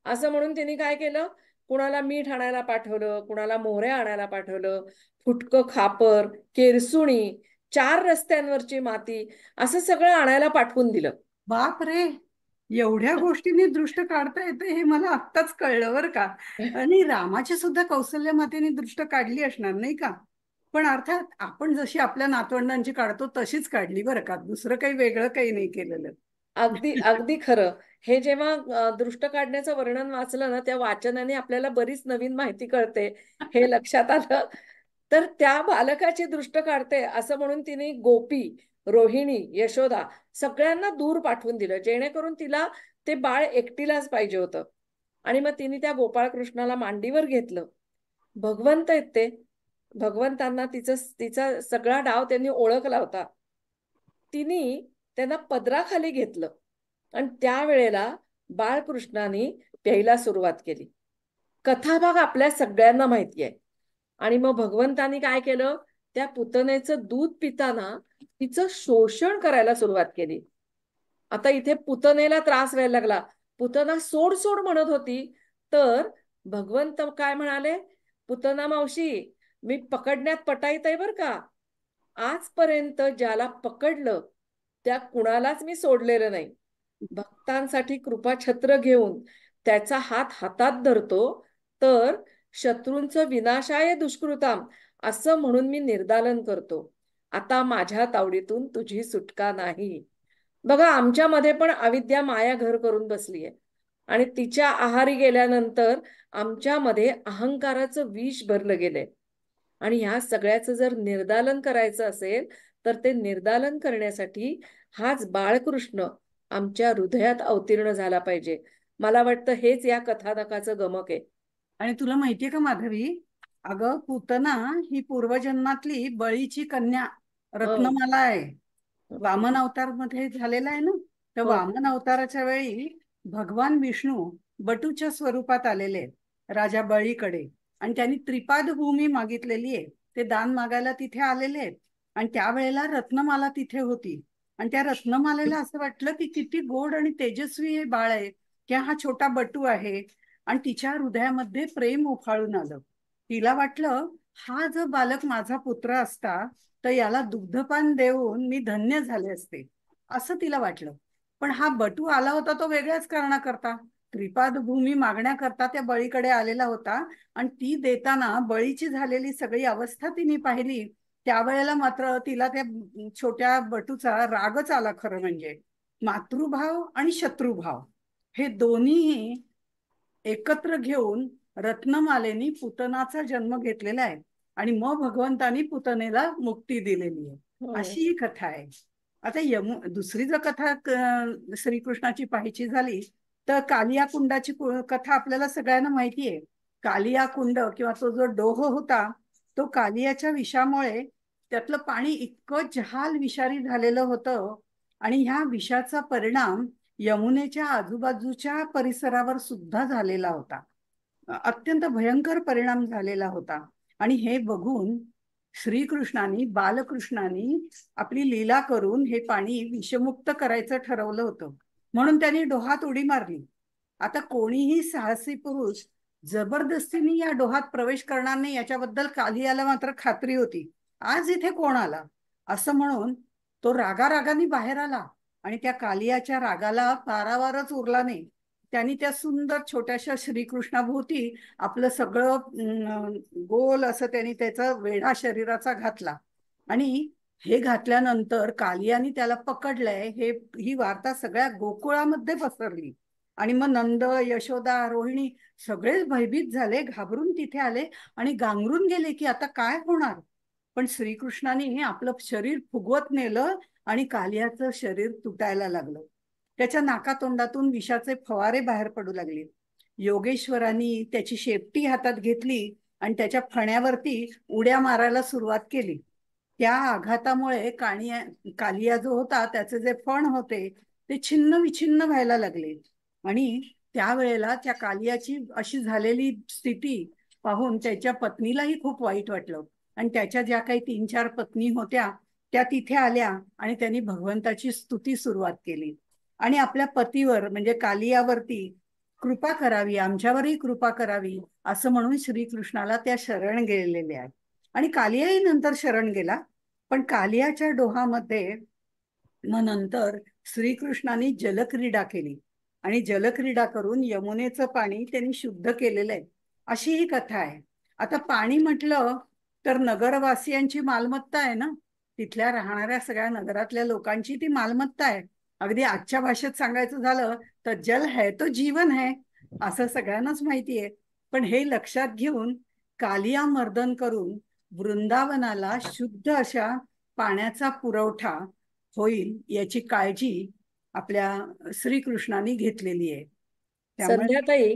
असं म्हणून तिने काय केलं, कुणाला मीठ आणायला पाठवलं, कुणाला मोहऱ्या आणायला पाठवलं, फुटकं खापर, केरसुणी, 4 रस्त्यांवरची माती, असं सगळं आणायला पाठवून दिलं. बाप रे, एवढ्या गोष्टींनी दृष्ट काढता येते हे मला आत्ताच कळलं बरं का. आणि रामाची सुद्धा कौसल्य मातेने दृष्ट काढली असणार नाही का? पण अर्थात आपण जशी आपल्या नातवंडांची काढतो तशीच काढली बरं का, दुसरं काही वेगळं काही नाही केलेलं. अगदी अगदी खरं. हे जेव्हा दृष्ट काढण्याचं वर्णन वाचलं ना, त्या वाचनाने आपल्याला बरीच नवीन माहिती कळते हे लक्षात आलं. तर त्या बालकाची दृष्ट काढते असं म्हणून तिने गोपी, रोहिणी, यशोदा सगळ्यांना दूर पाठवून दिलं, जेणेकरून तिला ते बाळ एकटीलाच पाहिजे होतं. आणि मग तिने त्या गोपाळकृष्णाला मांडीवर घेतलं. भगवंत आहेत ते. भगवंतांना तिचा सगळा डाव त्यांनी ओळखला होता. तिने त्यांना पदराखाली घेतलं आणि त्यावेळेला बाळकृष्णाने प्यायला सुरुवात केली. कथाभाग आपल्या सगळ्यांना माहिती आहे. आणि मग भगवंतानी काय केलं, त्या पुतनेचं दूध पिताना तिचं शोषण करायला सुरुवात केली. आता इथे पुतनेला त्रास व्हायला लागला. पुतना सोड सोड म्हणत होती, तर भगवंत काय म्हणाले, पुतना मावशी, मी पकडण्यात पटाईत आहे बर का. आजपर्यंत ज्याला पकडलं त्या कुणालाच मी सोडलेलं नाही. भक्तांसाठी कृपाछत्र घेऊन त्याचा हात हातात धरतो, तर शत्रूंचं विनाशाय दुष्कृताम असं म्हणून मी निर्दालन करतो. आता माझ्या तावडीतून तुझी सुटका नाही. बघा, आमच्यामध्ये पण अविद्या माया घर करून बसलीये आणि तिच्या आहारी गेल्यानंतर आमच्यामध्ये अहंकाराचं विष भरलं गेलंय. आणि ह्या सगळ्याचं जर निर्दालन करायचं असेल तर ते निर्दालन करण्यासाठी हाच बाळकृष्ण आमच्या हृदयात अवतीर्ण झाला पाहिजे. मला वाटतं हेच या कथानकाचं गमक आहे. आणि तुला माहितीये का माधवी, अगं पूतना ही पूर्वजन्मातली बळीची कन्या रत्नमाला आहे. वामन अवतार मध्ये झालेला आहे ना. तर हो. वामन अवताराच्या वेळी भगवान विष्णू बटूच्या स्वरूपात आलेले आहेत राजा बळीकडे, आणि त्यांनी त्रिपाद भूमी मागितलेली आहे. ते दान मागायला तिथे आलेले आहेत. आणि त्यावेळेला रत्नमाला तिथे होती. आणि त्या रत्नमालेला असं वाटलं की किती गोड आणि तेजस्वी हे बाळ आहे, की हा छोटा बटू आहे. आणि तिच्या हृदयामध्ये प्रेम उफाळून आलं. तिला वाटलं, हा जर बालक माझा पुत्र असता तर याला दुग्धपान देऊन मी धन्य झाले असते, असं तिला वाटलं. पण हा बटू आला होता तो वेगळ्याच कारणाकरता, त्रिपाद भूमी मागण्याकरता त्या बळीकडे आलेला होता. आणि ती देताना बळीची झालेली सगळी अवस्था तिने पाहिली. त्यावेळेला मात्र तिला त्या छोट्या बटूचा रागच आला. खरं म्हणजे मातृभाव आणि शत्रुभाव हे दोन्ही एकत्र घेऊन रत्नमालेनी पुतनाचा जन्म घेतलेला आहे. आणि मग भगवंतानी पुतनेला मुक्ती दिलेली आहे. अशी ही कथा आहे. आता दुसरी जर कथा श्रीकृष्णाची पाहायची झाली तर कालिया कुंडाची कथा आपल्याला सगळ्यांना माहिती आहे. कालिया कुंड किंवा तो जो डोह होता, तो कालियाच्या विषामुळे त्यातलं पाणी इतकं जहाल विषारी झालेलं होतं. आणि ह्या विषाचा परिणाम यमुनेच्या आजूबाजूच्या परिसरावर सुद्धा झालेला होता. अत्यंत भयंकर परिणाम झालेला होता. आणि हे बघून श्रीकृष्णानी बालकृष्णानी आपली लीला करून हे पाणी विषमुक्त करायचं ठरवलं होतं. म्हणून त्यांनी डोहात उडी मारली. आता कोणीही साहसी पुरुष जबरदस्तीने या डोहात प्रवेश करणार नाही याच्याबद्दल कालियाला मात्र खात्री होती. आज इथे कोण आला असं म्हणून तो रागारागाने बाहेर आला. आणि त्या कालियाच्या रागाला पारावारच उरला नाही. त्यांनी त्या सुंदर छोट्याशा श्रीकृष्णाभोवती आपलं सगळं गोल असं त्यांनी त्याचा वेढा शरीराचा घातला. आणि हे घातल्यानंतर कालियानी त्याला पकडलंय ही वार्ता सगळ्या गोकुळामध्ये पसरली. आणि मग नंद, यशोदा, रोहिणी सगळेच भयभीत झाले, घाबरून तिथे आले आणि गांगरून गेले की आता काय होणार. पण श्रीकृष्णाने आपलं शरीर फुगवत नेलं आणि कालियाचं शरीर तुटायला लागलं. त्याच्या नाकातोंडातून विषाचे फवारे बाहेर पडू लागले. योगेश्वरांनी त्याची शेपटी हातात घेतली आणि त्याच्या फण्यावरती उड्या मारायला सुरुवात केली. त्या आघातामुळे कालिया जो होता त्याचे जे फण होते ते छिन्न विछिन्न व्हायला लागले. आणि त्यावेळेला त्या कालियाची अशी झालेली स्थिती पाहून त्याच्या पत्नीलाही खूप वाईट वाटलं. आणि त्याच्या ज्या काही 3-4 पत्नी होत्या त्या तिथे आल्या आणि त्यांनी भगवंताची स्तुती सुरुवात केली. आणि आपल्या पतीवर म्हणजे कालियावरती कृपा करावी, आमच्यावरही कृपा करावी असं म्हणून श्रीकृष्णाला त्या शरण गेलेल्या आहेत. आणि कालियाही नंतर शरण गेला. पण कालियाच्या डोहामध्ये मग नंतर श्रीकृष्णाने जलक्रीडा केली आणि जलक्रीडा करून यमुनेचं पाणी त्यांनी शुद्ध केलेलं आहे. अशी ही कथा आहे. आता पाणी म्हटलं तर नगरवासियांची मालमत्ता आहे ना. तिथल्या राहणाऱ्या सगळ्या नगरातल्या लोकांची ती मालमत्ता आहे. अगदी आजच्या भाषेत सांगायचं झालं तर जल है तो जीवन है असं सगळ्यांनाच माहिती आहे. पण हे लक्षात घेऊन कालिया मर्दन करून वृंदावनाला शुद्ध अशा पाण्याचा पुरवठा होईल याची काळजी आपल्या श्रीकृष्णाने घेतलेली आहे. त्यामुळे संध्याताई,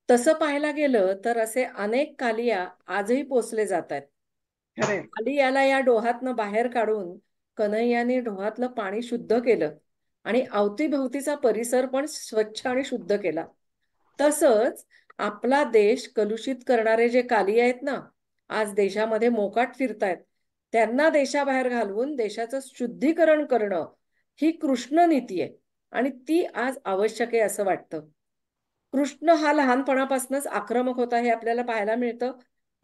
तसं पाहायला गेलं तर असे अनेक कालिया आजही पोचले जात आहेत. खरे कालियाला या डोहातनं बाहेर काढून कन्हैयाने डोहातलं पाणी शुद्ध केलं आणि अवतीभवतीचा परिसर पण स्वच्छ आणि शुद्ध केला. तसंच आपला देश कलुषित करणारे जे कालिया आहेत ना, आज देशामध्ये मोकाट फिरतायत, त्यांना देशाबाहेर घालवून देशाचं शुद्धीकरण करणं ही कृष्ण नीती आहे आणि ती आज आवश्यक आहे असं वाटतं. कृष्ण हा लहानपणापासूनच आक्रमक होता हे आपल्याला पाहायला मिळतं.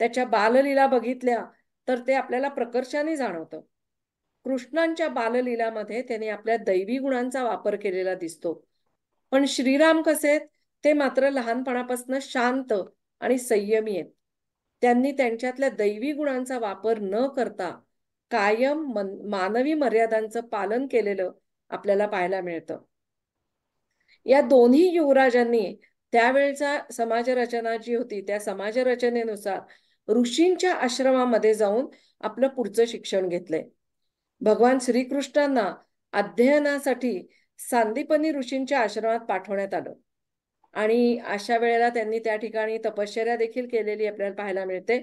त्याच्या बाललीला बघितल्या तर ते आपल्याला प्रकर्षाने जाणवतं. कृष्णांच्या बाललीलामध्ये त्याने आपल्या दैवी गुणांचा वापर केलेला दिसतो. पण श्रीराम कसे आहेत? ते मात्र लहानपणापासून शांत आणि संयमी आहेत. त्यांनी त्यांच्यातल्या दैवी गुणांचा वापर न करता कायम मानवी मर्यादांचं पालन केलेलं आपल्याला पाहायला मिळतं. या दोन्ही युवराजांनी त्यावेळचा समाजरचना जी होती त्या समाजरचनेनुसार ऋषींच्या आश्रमामध्ये जाऊन आपलं पुढचं शिक्षण घेतलंय. भगवान श्रीकृष्णांना अध्ययनासाठी सांदीपनी ऋषींच्या आश्रमात पाठवण्यात आलं आणि अशा वेळेला त्यांनी त्या ठिकाणी तपश्चर्या देखील केलेली आपल्याला पाहायला मिळते.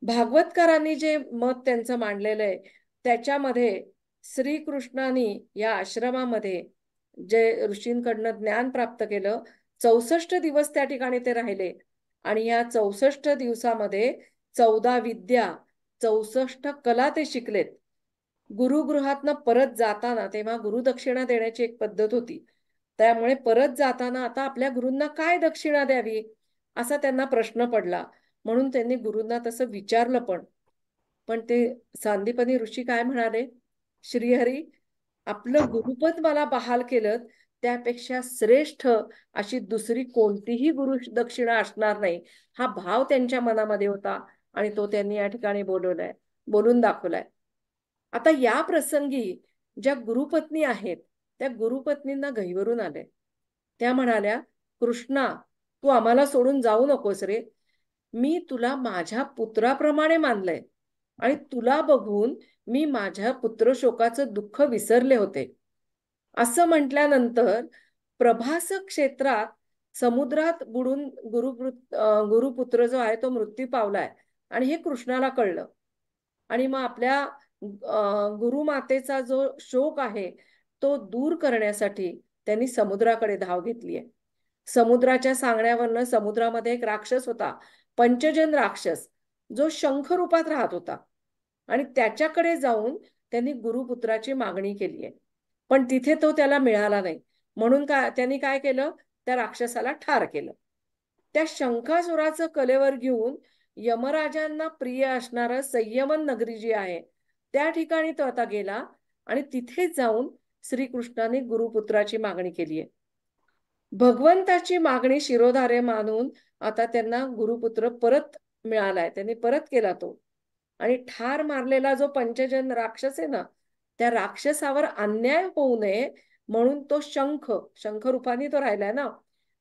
भागवतकारांनी जे मत त्यांचं मांडलेलं आहे त्याच्यामध्ये श्रीकृष्णांनी या आश्रमामध्ये जे ऋषींकडनं ज्ञान प्राप्त केलं, 64 दिवस त्या ठिकाणी ते राहिले आणि या 64 दिवसामध्ये 14 विद्या, 64 कला ते शिकलेत. गुरुगृहातनं परत जाताना तेव्हा गुरुदक्षिणा देण्याची एक पद्धत होती. त्यामुळे परत जाताना आता आपल्या गुरूंना काय दक्षिणा द्यावी असा त्यांना प्रश्न पडला. म्हणून त्यांनी गुरूंना तसं विचारलं पण ते सांदीपनी ऋषी काय म्हणाले, श्रीहरी आपलं गुरुपद मला बहाल केलं त्यापेक्षा श्रेष्ठ अशी दुसरी कोणतीही गुरु दक्षिणा असणार नाही हा भाव त्यांच्या मनामध्ये होता आणि तो त्यांनी या ठिकाणी बोलून दाखवलाय. आता या प्रसंगी ज्या गुरुपत्नी आहेत त्या गुरुपत्नींना गहिवरून आले. त्या म्हणाल्या, कृष्णा तू आम्हाला सोडून जाऊ नकोस रे, मी तुला माझ्या पुत्राप्रमाणे मानलंय आणि तुला बघून मी माझ्या पुत्रशोकाचं दुःख विसरले होते. असं म्हटल्यानंतर प्रभास क्षेत्रात समुद्रात बुडून गुरुपुत्र जो आहे तो मृत्यू पावलाय आणि हे कृष्णाला कळलं आणि मग आपल्या गुरुमातेचा जो शोक आहे तो दूर करण्यासाठी त्यांनी समुद्राकडे धाव घेतली आहे. समुद्राच्या सांगण्यावरनं समुद्रामध्ये एक राक्षस होता, पंचजन राक्षस, जो शंख रूपात राहत होता आणि त्याच्याकडे जाऊन त्यांनी गुरुपुत्राची मागणी केली आहे. पण तिथे तो त्याला मिळाला नाही म्हणून त्यांनी काय केलं, त्या राक्षसाला ठार केलं. त्या शंखासुराचं कलेवर घेऊन यमराजांना प्रिय असणारं संयमन नगरी जी आहे त्या ठिकाणी तो आता गेला आणि तिथे जाऊन श्रीकृष्णाने गुरुपुत्राची मागणी केली आहे. भगवंताची मागणी शिरोधार्य मानून आता त्यांना गुरुपुत्र परत मिळालाय, त्यांनी परत केला तो. आणि ठार मारलेला जो पंचजन राक्षस आहे ना त्या राक्षसावर अन्याय होऊ नये म्हणून तो शंख रूपाने तो राहिलाय ना,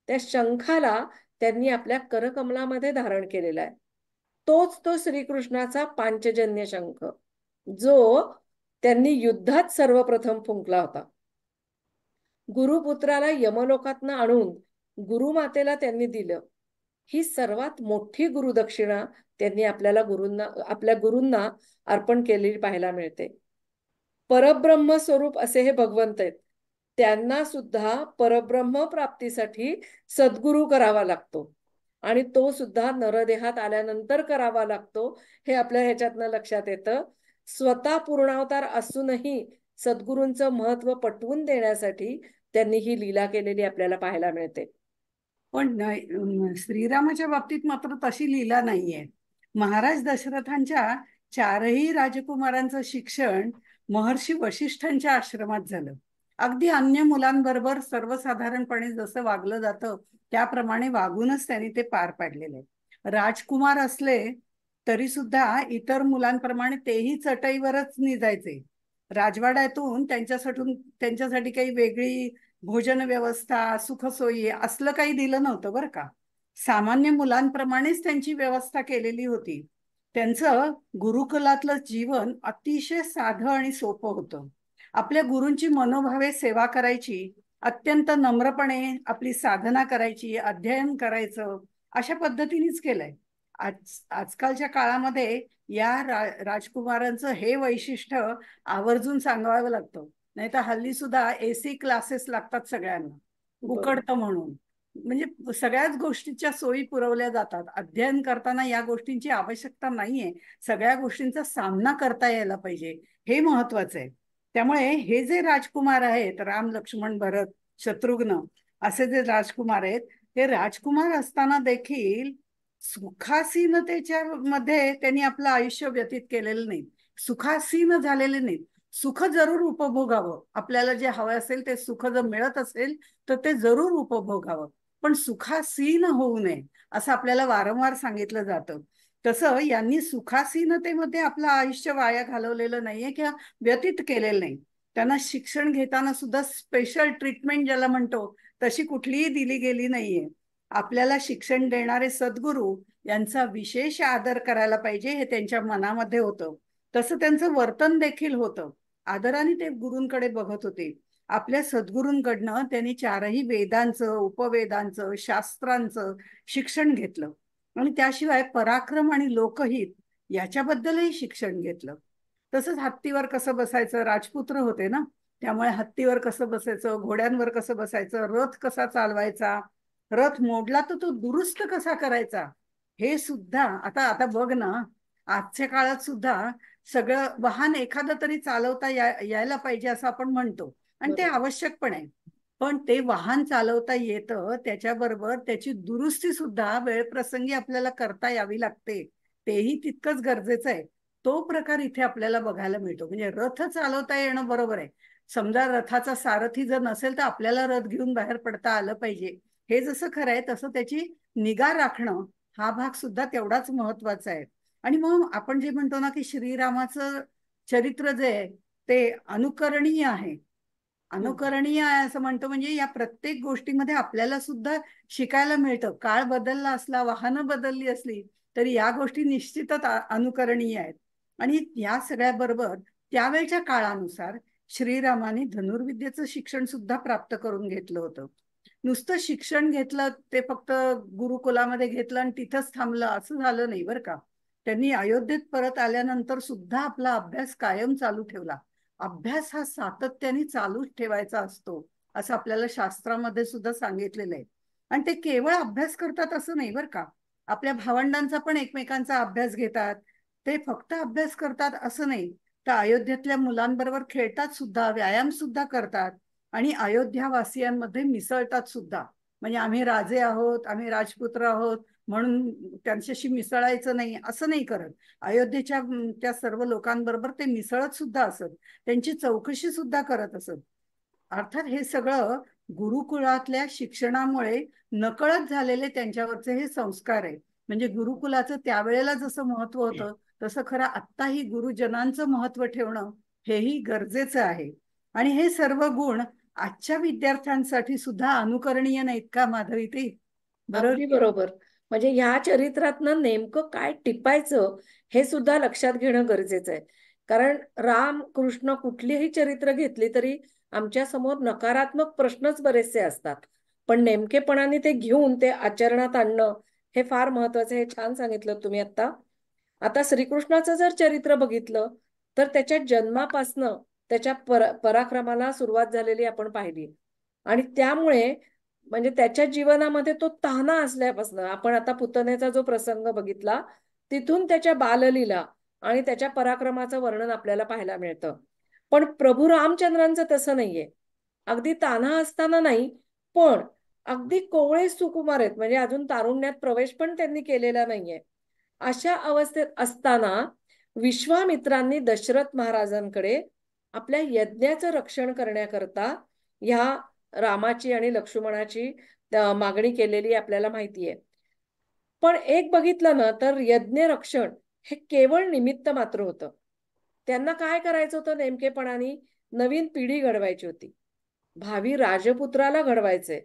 त्या शंखाला त्यांनी आपल्या करकमलामध्ये धारण केलेला आहे. तोच तो श्रीकृष्णाचा पांचजन्य शंख जो त्यांनी युद्धात सर्वप्रथम फुंकला होता. गुरुपुत्राला यमलोकातनं आणून गुरुमातेला त्यांनी दिलं. ही सर्वात मोठी गुरुदक्षिणा त्यांनी आपल्या गुरूंना अर्पण केलेली पाहायला मिळते. परब्रह्म स्वरूप असे हे भगवंत आहेत, त्यांना सुद्धा परब्रह्म प्राप्तीसाठी सद्गुरू करावा लागतो आणि तो सुद्धा नरदेहात आल्यानंतर करावा लागतो हे आपल्या ह्याच्यातनं लक्षात येतं. स्वतः पूर्णावतार असूनही सद्गुरूंचं महत्व पटवून देण्यासाठी त्यांनी ही लीला केलेली आपल्याला पाहायला मिळते. पण श्रीरामाच्या बाबतीत मात्र तशी लीला नाहीये. महाराज दशरथांच्या 4ही राजकुमारांचं शिक्षण महर्षी वशिष्ठांच्या आश्रमात झालं. अगदी अन्य मुलांबरोबर सर्वसाधारणपणे जसं वागलं जातं त्याप्रमाणे वागूनच त्यांनी ते पार पाडलेले. राजकुमार असले तरी सुद्धा इतर मुलांप्रमाणे तेही चटईवरच निजायचे. राजवाड्यातून त्यांच्यासाठी काही वेगळी भोजन व्यवस्था, सुखसोयी असलं काही दिलं नव्हतं बरं का. सामान्य मुलांप्रमाणेच त्यांची व्यवस्था केलेली होती. त्यांचं गुरुकुलातलं जीवन अतिशय साधं आणि सोपं होतं. आपल्या गुरूंची मनोभावे सेवा करायची, अत्यंत नम्रपणे आपली साधना करायची, अध्ययन करायचं, अशा पद्धतीनेच केलंय. आजकालच्या काळामध्ये या राजकुमारांचं हे वैशिष्ट्य आवर्जून सांगावं लागतं. नाही तर हल्ली सुद्धा AC क्लासेस लागतात सगळ्यांना उकडतं म्हणून. म्हणजे सगळ्याच गोष्टीच्या सोयी पुरवल्या जातात. अध्ययन करताना या गोष्टींची आवश्यकता नाहीये. सगळ्या गोष्टींचा सामना करता यायला पाहिजे, हे महत्वाचं आहे. त्यामुळे हे जे राजकुमार आहेत, राम, लक्ष्मण, भरत, शत्रुघ्न असे जे राजकुमार आहेत, हे राजकुमार असताना देखील सुखासीनतेच्या मध्ये त्यांनी आपलं आयुष्य व्यतीत केलेलं नाही. सुखासीन झालेले नाही. सुख जरूर उपभोगावं, आपल्याला जे हवं असेल ते सुख जर मिळत असेल तर ते जरूर उपभोगावं, पण सुखासीन होऊ नये असं आपल्याला वारंवार सांगितलं जातं. तसं यांनी सुखासीनतेमध्ये आपलं आयुष्य वाया घालवलेलं नाहीये किंवा व्यतीत केलेलं नाही. त्यांना शिक्षण घेताना सुद्धा स्पेशल ट्रीटमेंट ज्याला म्हणतो तशी कुठलीही दिली गेली नाहीये. आपल्याला शिक्षण देणारे सद्गुरू यांचा विशेष आदर करायला पाहिजे हे त्यांच्या मनामध्ये होतं. तसं त्यांचं वर्तन देखील होतं. आदराने ते गुरूंकडे बघत होते. आपल्या सद्गुरूंकडनं त्यांनी चारही वेदांचं, उपवेदांचं, शास्त्रांचं शिक्षण घेतलं आणि त्याशिवाय पराक्रम आणि लोकहित याच्याबद्दलही शिक्षण घेतलं. तसंच हत्तीवर कसं बसायचं, राजपुत्र होते ना, त्यामुळे हत्तीवर कसं बसायचं, घोड्यांवर कसं बसायचं, रथ कसा चालवायचा, रथ मोडला तर तो दुरुस्त कसा करायचा, हे सुद्धा आता आता बघ ना, आजच्या काळात सुद्धा सगळं वाहन एखादं तरी चालवता यायला पाहिजे असं आपण म्हणतो आणि ते बरोबर. आवश्यक पण आहे. पण ते वाहन चालवता येतं, त्याच्याबरोबर त्याची दुरुस्ती सुद्धा वेळप्रसंगी आपल्याला करता यावी लागते, तेही तितकंच गरजेचं आहे. तो प्रकार इथे आपल्याला बघायला मिळतो. म्हणजे रथ चालवता येणं बरोबर आहे. समजा रथाचा सारथी जर नसेल तर आपल्याला रथ घेऊन बाहेर पडता आलं पाहिजे, हे जसं खरं आहे तसं त्याची निगा राखणं हा भाग सुद्धा तेवढाच महत्वाचा आहे. आणि मग आपण जे म्हणतो ना की श्रीरामाचं चरित्र जे आहे ते अनुकरणीय आहे. अनुकरणीय आहे असं म्हणतो म्हणजे या प्रत्येक गोष्टीमध्ये आपल्याला सुद्धा शिकायला मिळतं. काळ बदलला असला, वाहनं बदलली असली तरी या गोष्टी निश्चितच अनुकरणीय आहेत. आणि या सगळ्याबरोबर त्यावेळच्या काळानुसार श्रीरामाने धनुर्विद्येचं शिक्षण सुद्धा प्राप्त करून घेतलं होतं. नुसतं शिक्षण घेतलं ते फक्त गुरुकुलामध्ये घेतलं आणि तिथंच थांबलं असं झालं नाही बरं का. त्यांनी अयोध्येत परत आल्यानंतर सुद्धा आपला अभ्यास कायम चालू ठेवला. अभ्यास हा सातत्याने चालूच ठेवायचा असतो असं आपल्याला शास्त्रामध्ये सुद्धा सांगितलेलं आहे. आणि ते केवळ अभ्यास करतात असं नाही बरं का, आपल्या भावंडांचा पण एकमेकांचा अभ्यास घेतात. ते फक्त अभ्यास करतात असं नाही, तर अयोध्येतल्या मुलांबरोबर खेळतात सुद्धा, व्यायाम सुद्धा करतात आणि अयोध्यावासियांमध्ये मिसळतात सुद्धा. म्हणजे आम्ही राजे आहोत, आम्ही राजपुत्र आहोत म्हणून त्यांच्याशी मिसळायचं नाही असं नाही करत. अयोध्येच्या त्या सर्व लोकांबरोबर ते मिसळत सुद्धा असत, त्यांची चौकशी सुद्धा करत असत. अर्थात हे सगळं गुरुकुळातल्या शिक्षणामुळे नकळत झालेले त्यांच्यावरचे हे संस्कार आहे. म्हणजे गुरुकुलाचं त्यावेळेला जसं महत्व होतं तसं खरं आत्ताही गुरुजनांचं महत्व ठेवणं हेही गरजेचं आहे. आणि हे सर्व गुण आजच्या विद्यार्थ्यांसाठी सुद्धा अनुकरणीय नाहीत का माधवी? ते बरोबर. अगदी बरोबर. म्हणजे ह्या चरित्रातनं नेमकं काय टिपायचं हे सुद्धा लक्षात घेणं गरजेचं आहे. कारण राम कृष्ण कुठलीही चरित्र घेतली तरी आमच्या समोर नकारात्मक प्रश्नच बरेचसे असतात, पण नेमकेपणाने ते घेऊन ते आचरणात आणणं हे फार महत्वाचं. हे छान सांगितलं तुम्ही आता. आता श्रीकृष्णाचं जर चरित्र बघितलं तर त्याच्या जन्मापासनं त्याच्या पराक्रमाला सुरुवात झालेली आपण पाहिली आणि त्यामुळे म्हणजे त्याच्या जीवनामध्ये तो तान्हा असल्यापासून आपण आता पुतनेचा जो प्रसंग बघितला तिथून त्याच्या बाललीला आणि त्याच्या पराक्रमाचं वर्णन आपल्याला पाहायला मिळतं. पण प्रभू रामचंद्रांचं तसं नाहीये. अगदी तान्हा असताना नाही, पण अगदी कोवळे सुकुमार आहेत, म्हणजे अजून तारुण्यात प्रवेश पण त्यांनी केलेला नाहीये. अशा अवस्थेत असताना विश्वामित्रांनी दशरथ महाराजांकडे आपल्या यज्ञाचं रक्षण करण्याकरता ह्या रामाची आणि लक्ष्मणाची मागणी केलेली आपल्याला माहितीये. पण एक बघितलं ना तर यज्ञ रक्षण हे केवळ निमित्त मात्र होतं. त्यांना काय करायचं होतं नेमकेपणाने? नवीन पिढी घडवायची होती, भावी राजपुत्राला घडवायचंय.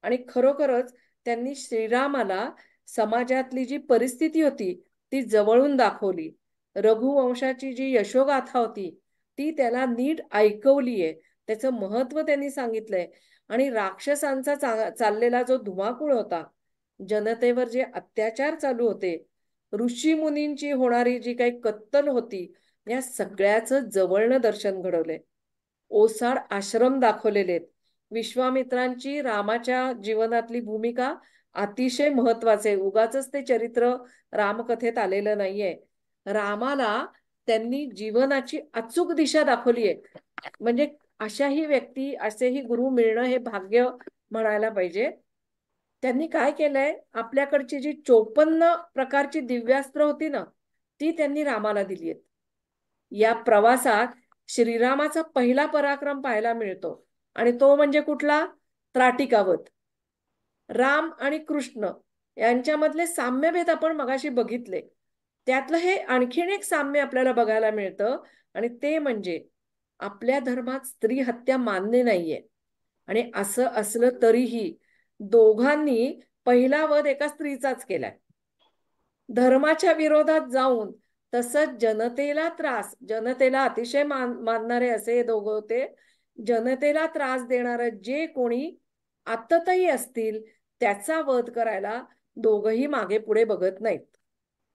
आणि खरोखरच त्यांनी श्रीरामाला समाजातली जी परिस्थिती होती ती जवळून दाखवली. रघुवंशाची जी यशोगाथा होती ती त्याला नीट ऐकवलीये, त्याचं महत्व त्यांनी सांगितलंय. आणि राक्षसांचा चाललेला जो धुमाकूळ होता, जनतेवर जे अत्याचार चालू होते, ऋषी मुनींची होणारी जी काही कत्तल होती, या सगळ्याचं जवळनं दर्शन घडवलंय. ओसाड आश्रम दाखवलेले आहेत, विश्वामित्रांची रामाच्या जीवनातली भूमिका अतिशय महत्वाचे आहे. उगाचच ते चरित्र रामकथेत आलेलं नाहीये. रामाला त्यांनी जीवनाची अचूक दिशा दाखवली आहे. म्हणजे अशाही व्यक्ती, असेही गुरु मिळणं हे भाग्य म्हणायला पाहिजे. त्यांनी काय केलंय, आपल्याकडची जी 54 प्रकारची दिव्यास्त्र होती ना, ती त्यांनी रामाला दिली आहेत. या प्रवासात श्रीरामाचा पहिला पराक्रम पाहायला मिळतो आणि तो म्हणजे कुठला? त्राटिकावध. राम आणि कृष्ण यांच्यामधले साम्यभेद आपण मगाशी बघितले. त्यातलं हे आणखीन एक साम्य आपल्याला बघायला मिळतं आणि ते म्हणजे आपल्या धर्मात स्त्री हत्या मान्य नाहीये. आणि असं असलं तरीही दोघांनी पहिला वध एका स्त्रीचाच केलाय. धर्माच्या विरोधात जाऊन तसंच जनतेला त्रास, जनतेला अतिशय मानणारे असे दोघं होते. जनतेला त्रास देणारे जे कोणी आततायी असतील त्याचा वध करायला दोघंही मागे पुढे बघत नाहीत.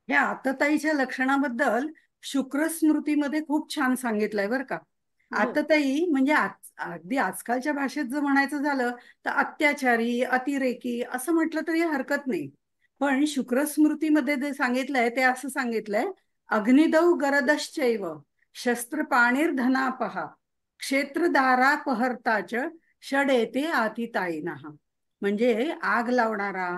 ह्या आतताईच्या लक्षणाबद्दल शुक्र स्मृतीमध्ये खूप छान सांगितलंय बरं का. आतताई म्हणजे अगदी आजकालच्या भाषेत जर म्हणायचं झालं तर अत्याचारी, अतिरेकी असं म्हटलं तरी हरकत नाही. पण शुक्र स्मृतीमध्ये जे सांगितलंय ते असं सांगितलंय, अग्निदौ गरदश्चैव शस्त्रपाणिर्धनापहा क्षेत्रदारापहर्ताच षडेते आतितायिनः. म्हणजे आग लावणारा,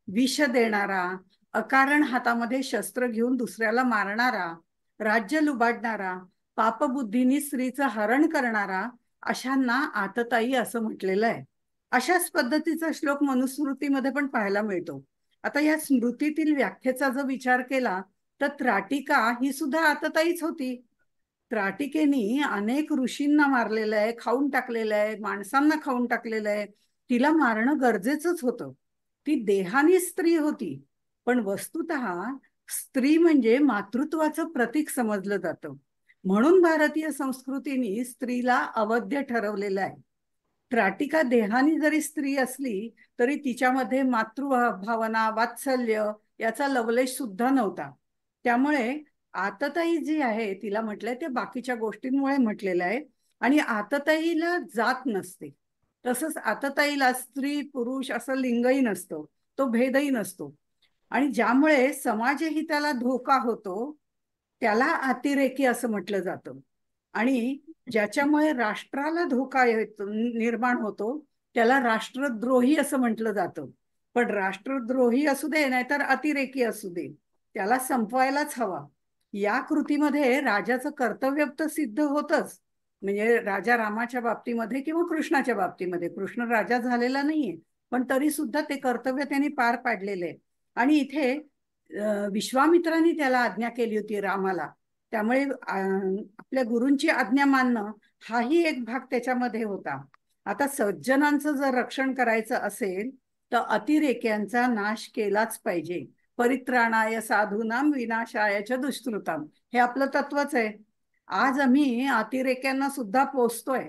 विष देणारा, अकारण हातामध्ये शस्त्र घेऊन दुसऱ्याला मारणारा, राज्य लुबाडणारा, पापबुद्धीनी स्त्रीचं हरण करणारा, अशांना आतताई असं म्हटलेलं आहे. अशाच पद्धतीचा श्लोक मनुस्मृतीमध्ये पण पाहायला मिळतो. आता या स्मृतीतील व्याख्येचा जर विचार केला तर त्राटिका ही सुद्धा आतताईच होती. त्राटिकेनी अनेक ऋषींना मारलेलं आहे, खाऊन टाकलेलं आहे, माणसांना खाऊन टाकलेलं आहे. तिला मारणं गरजेचंच होतं. ती देहानी स्त्री होती, पण वस्तुतः स्त्री म्हणजे मातृत्वाचं प्रतीक समजलं जातं. म्हणून भारतीय संस्कृतीने स्त्रीला अवध्य ठरवलेलं आहे. त्राटिका देहानी जरी स्त्री असली तरी तिच्यामध्ये मातृभावना, वात्सल्य याचा लवलेश सुद्धा नव्हता. त्यामुळे आतताई जी आहे तिला म्हटलंय ते बाकीच्या गोष्टींमुळे म्हटलेलं आहे. आणि आतताईला जात नसते, तसंच आतताईला स्त्री पुरुष असं लिंगही नसतं, तो भेदही नसतो. आणि ज्यामुळे समाजहिताला धोका होतो त्याला अतिरेकी असं म्हटलं जातं. आणि ज्याच्यामुळे राष्ट्राला धोका निर्माण होतो त्याला राष्ट्रद्रोही असं म्हटलं जातं. पण राष्ट्रद्रोही असू दे नाहीतर अतिरेकी असू दे, त्याला संपवायलाच हवा. या कृतीमध्ये राजाचं कर्तव्य तर सिद्ध होतच. म्हणजे राजा रामाच्या बाबतीमध्ये किंवा कृष्णाच्या बाबतीमध्ये, कृष्ण राजा झालेला नाहीये पण तरी सुद्धा ते कर्तव्य त्यांनी पार पाडलेले. आणि इथे विश्वामित्रांनी त्याला आज्ञा केली होती रामाला. त्यामुळे आपल्या गुरूंची आज्ञा मानणं हाही एक भाग त्याच्यामध्ये होता. आता सज्जनांचं जर रक्षण करायचं असेल तर अतिरेक्यांचा नाश केलाच पाहिजे. परित्राणाय साधूनाम विनाशाय च दुष्कृताम, हे आपलं तत्वच आहे. आज आम्ही अतिरेक्यांना सुद्धा पोसतोय,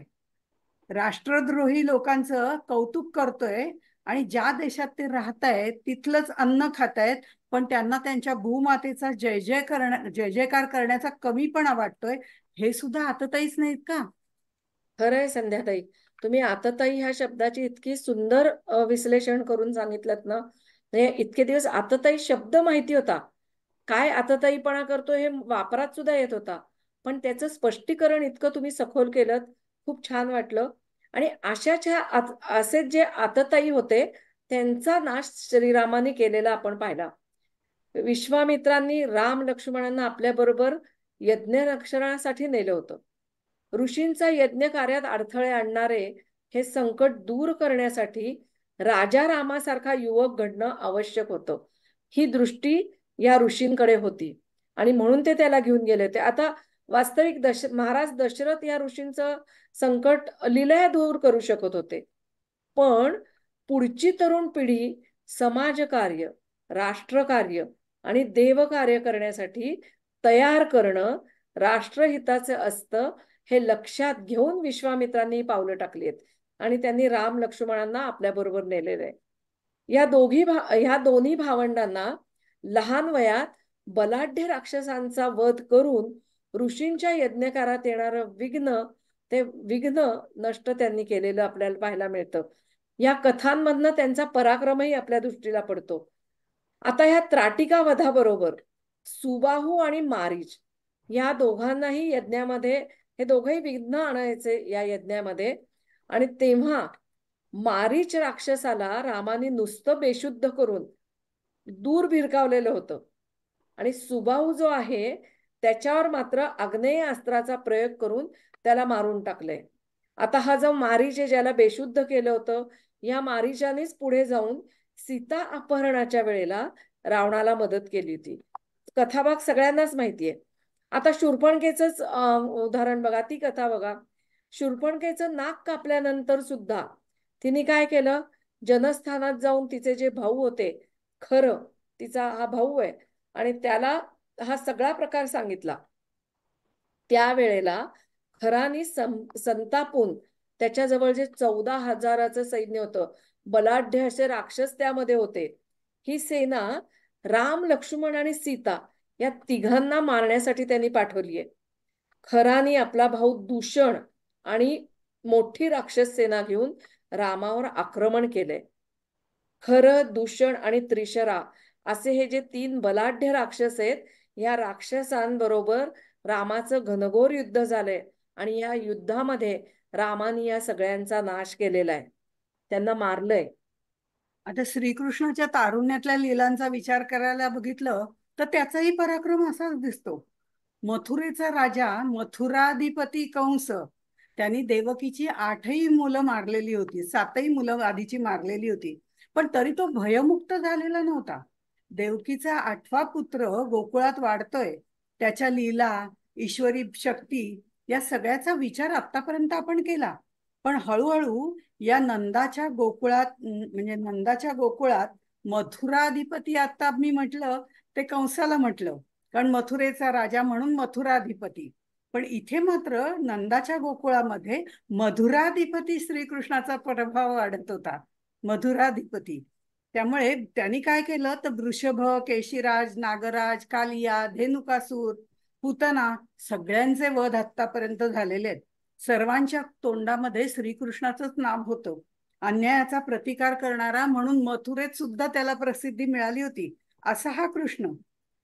राष्ट्रद्रोही लोकांचं कौतुक करतोय आणि ज्या देशात ते राहतायत तिथलंच अन्न खातायत, पण त्यांना त्यांच्या भूमातेचा जय जयकार करण्याचा कमीपणा वाटतोय. हे सुद्धा आतताईच नाहीत का? खरंय संध्याताई, तुम्ही आतताई ह्या शब्दाची इतकी सुंदर विश्लेषण करून सांगितलं ना. इतके दिवस आतताई शब्द माहिती होता, काय आतताईपणा करतो हे वापरात सुद्धा येत होता, पण त्याचं स्पष्टीकरण इतकं तुम्ही सखोल केलं, खूप छान वाटलं. आणि अशाच्या असे जे आतताई होते त्यांचा नाश श्रीरामाने केलेला आपण पाहिला. विश्वामित्रांनी राम लक्ष्मणांना आपल्या बरोबर यज्ञ रक्षणासाठी नेलं होतं. ऋषींचा यज्ञ कार्यात अडथळे आणणारे हे संकट दूर करण्यासाठी राजा रामासारखा युवक घडणं आवश्यक होतं. ही दृष्टी या ऋषींकडे होती आणि म्हणून ते त्याला घेऊन गेले होते. आता वास्तविक महाराज दशरथ या ऋषींचं संकट लिलया दूर करू शकत होते, पण पुढची तरुण पिढी समाजकार्य, राष्ट्रकार्य आणि देवकार्य करण्यासाठी तयार करणं राष्ट्रहिताचे असतं हे लक्षात घेऊन विश्वामित्रांनी पावलं टाकली आहेत आणि त्यांनी राम लक्ष्मणांना आपल्या बरोबर नेलेलं आहे. ह्या दोन्ही भावंडांना लहान वयात बलाढ्य राक्षसांचा वध करून ऋषींच्या यज्ञकारात येणारं विघ्न ते विघ्न नष्ट त्यांनी केलेलं आपल्याला पाहायला मिळतं. या कथांमधनं त्यांचा पराक्रमही आपल्या दृष्टीला पडतो. आता ह्या त्राटिका वधाबरोबर सुबाहू आणि मारीच या दोघांनाही यज्ञामध्ये, हे दोघंही विघ्न आणायचे या यज्ञामध्ये. आणि तेव्हा मारीच राक्षसाला रामाने नुसतं बेशुद्ध करून दूर भिरकावलेलं होतं. आणि सुबाहू जो आहे त्याच्यावर मात्र आग्नेय अस्त्राचा प्रयोग करून त्याला मारून टाकलंय. आता हा जो मारीच आहे, ज्याला बेशुद्ध केलं होतं, या मारीचानेच पुढे जाऊन सीता अपहरणाच्या वेळेला रावणाला मदत केली होती. कथाभाग सगळ्यांनाच माहितीये. आता शूर्पणखेचंच उदाहरण बघा, ती कथा बघा. शूर्पणखेचं नाक कापल्यानंतर सुद्धा तिने काय केलं, जनस्थानात जाऊन तिचे जे भाऊ होते, खरं तिचा हा भाऊ आहे, आणि त्याला हा सगळा प्रकार सांगितला. त्यावेळेला खरानी संतापून त्याच्याजवळ जे 14,000 सैन्य होतं, बलाढ्य असे राक्षस त्यामध्ये होते, ही सेना राम, लक्ष्मण आणि सीता या तिघांना मारण्यासाठी त्यांनी पाठवलीये. खरानी आपला भाऊ दूषण आणि मोठी राक्षस सेना घेऊन रामावर आक्रमण केलंय. खरं, दूषण आणि त्रिशरा असे हे जे 3 बलाढ्य राक्षस आहेत, या राक्षसांबरोबर रामाचं घनघोर युद्ध झालंय. आणि या युद्धामध्ये रामाने या सगळ्यांचा नाश केलेला आहे, त्यांना मारलंय. आता श्रीकृष्णाच्या तारुण्यातल्या लीलांचा विचार करायला बघितलं तर त्याचाही पराक्रम असाच दिसतो. मथुरेचा राजा मथुराधिपती कंस, त्यांनी देवकीची 8ही मुलं मारलेली होती, 7ही मुलं आधीची मारलेली होती, पण तरी तो भयमुक्त झालेला नव्हता. देवकीचा 8वा पुत्र गोकुळात वाढतोय, त्याच्या लीला, ईश्वरी शक्ती या सगळ्याचा विचार आतापर्यंत आपण केला. पण हळूहळू या नंदाच्या गोकुळात, म्हणजे नंदाच्या गोकुळात मथुराधिपती, आता मी म्हटलं ते कंसाला म्हटलं, कारण मथुरेचा राजा म्हणून मथुराधिपती. पण इथे मात्र नंदाच्या गोकुळामध्ये मधुराधिपती श्रीकृष्णाचा प्रभाव वाढत होता, मधुराधिपती. त्यामुळे त्यांनी काय केलं तर वृषभ, केशिराज, नागराज, कालिया, धेनुकासूर, पूतना सगळ्यांचे वध आतापर्यंत झालेले आहेत. सर्वांच्या तोंडामध्ये श्रीकृष्णाचंच नाव होतं, अन्यायाचा प्रतिकार करणारा म्हणून मथुरेत सुद्धा त्याला प्रसिद्धी मिळाली होती असा हा कृष्ण.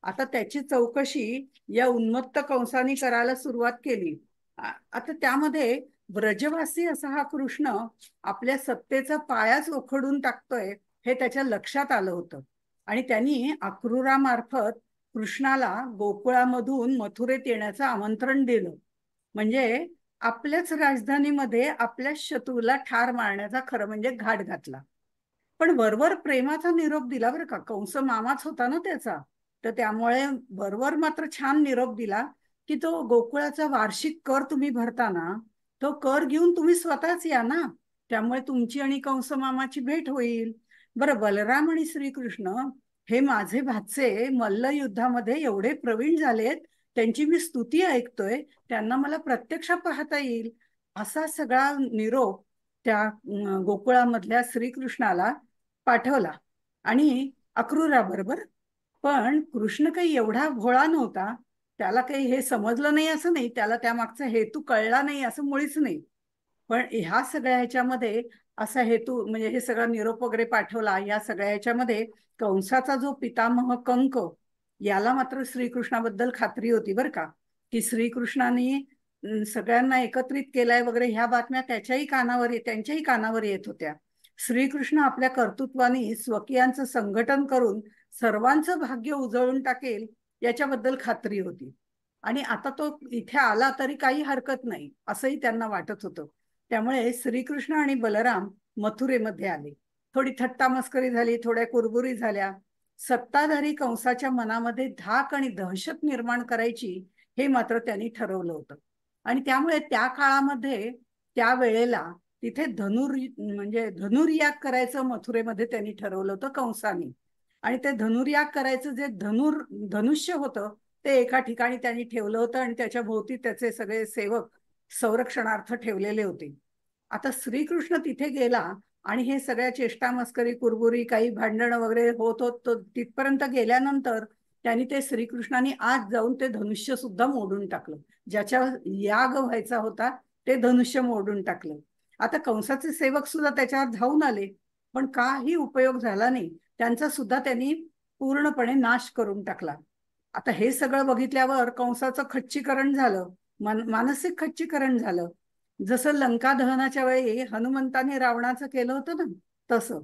आता त्याची चौकशी या उन्मत्त कंसाने करायला सुरुवात केली. आता त्यामध्ये ब्रजवासी असा हा कृष्ण आपल्या सत्तेचा पायाच उखडून टाकतोय हे त्याच्या लक्षात आलं होतं. आणि त्यांनी अक्रूरामार्फत कृष्णाला गोकुळामधून मथुरेत येण्याचं आमंत्रण दिलं. म्हणजे आपल्याच राजधानीमध्ये आपल्या शत्रूला ठार मारण्याचा खरं म्हणजे घाट घातला. पण वरवर प्रेमाचा निरोप दिला बरं का, कंस मामाच होता ना त्याचा, तर त्यामुळे वरवर मात्र छान निरोप दिला की तो गोकुळाचा वार्षिक कर तुम्ही भरताना तो कर घेऊन तुम्ही स्वतःच या ना, त्यामुळे तुमची आणि कंस मामाची भेट होईल. बरं, बलराम आणि श्रीकृष्ण हे माझे भाचे मल्ल युद्धामध्ये एवढे प्रवीण झालेत, त्यांची मी स्तुती ऐकतोय, त्यांना मला प्रत्यक्ष पाहता येईल, असा सगळा निरोप त्या गोकुळामधल्या श्रीकृष्णाला पाठवला आणि अक्रूराबरोबर. पण कृष्ण काही एवढा भोळा नव्हता, त्याला काही हे समजलं नाही असं नाही, त्याला त्यामागचा हेतू कळला नाही असं मुळीच नाही. पण ह्या सगळ्या ह्याच्यामध्ये असा हेतू, म्हणजे हे सगळं निरोप वगैरे पाठवला, या सगळ्या ह्याच्यामध्ये कंसाचा जो पितामह कंक, याला मात्र श्रीकृष्णाबद्दल खात्री होती बरं का, की श्रीकृष्णाने सगळ्यांना एकत्रित केलाय वगैरे, ह्या बातम्या त्यांच्याही कानावर येत होत्या. श्रीकृष्ण आपल्या कर्तृत्वाने स्वकीयांचं संघटन करून सर्वांचं भाग्य उजळून टाकेल याच्याबद्दल खात्री होती. आणि आता तो इथे आला तरी काही हरकत नाही असंही त्यांना वाटत होतं. त्यामुळे श्रीकृष्ण आणि बलराम मथुरेमध्ये आले. थोडी थट्टा मस्करी झाली, थोड्या कुरबुरी झाल्या. सत्ताधारी कंसाच्या मनामध्ये धाक आणि दहशत निर्माण करायची हे मात्र त्यांनी ठरवलं होतं. आणि त्यामुळे त्या काळामध्ये, त्या वेळेला तिथे म्हणजे धनुर्याग करायचं मथुरेमध्ये त्यांनी ठरवलं होतं कंसाने. आणि ते धनुर्याग करायचं जे धनुष्य होतं ते एका ठिकाणी त्यांनी ठेवलं होतं आणि त्याच्या भोवती त्याचे सगळे सेवक संरक्षणार्थ ठेवलेले होते. आता श्रीकृष्ण तिथे गेला आणि हे सगळ्या चेष्टा मस्करी, कुरबुरी, काही भांडणं वगैरे होत तिथपर्यंत गेल्यानंतर त्यांनी ते श्रीकृष्णाने आत जाऊन ते धनुष्य सुद्धा मोडून टाकलं, ज्याच्यावर याग व्हायचा होता ते धनुष्य मोडून टाकलं. आता कंसाचे सेवक सुद्धा त्याच्यावर धावून आले, पण काही उपयोग झाला नाही. त्यांचा सुद्धा त्यांनी पूर्णपणे नाश करून टाकला. आता हे सगळं बघितल्यावर कंसाचं खच्चीकरण झालं, मानसिक खच्चीकरण झालं. जसं लंका दहनाच्या वेळी हनुमंताने रावणाचं केलं होतं ना, तसं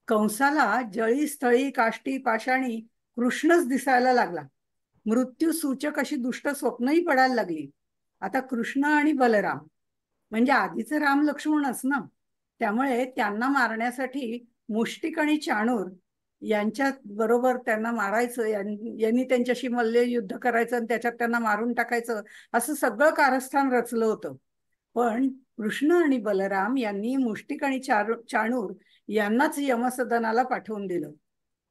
कंसाला जळी स्थळी काष्टी पाषाणी कृष्णच दिसायला लागला. मृत्यू सूचक अशी दुष्ट स्वप्नही पडायला लागली. आता कृष्ण आणि बलराम म्हणजे आधीचे राम लक्ष्मणच ना, त्यामुळे त्यांना मारण्यासाठी मुष्टिक आणि चाणूर यांच्या बरोबर त्यांना मारायचं, यांनी त्यांच्याशी मल्ल युद्ध करायचं आणि त्याच्यात त्यांना मारून टाकायचं, असं सगळं कारस्थान रचलं होतं. पण कृष्ण आणि बलराम यांनी मुष्टिक आणि चाणूर यांनाच यमसदनाला पाठवून दिलं.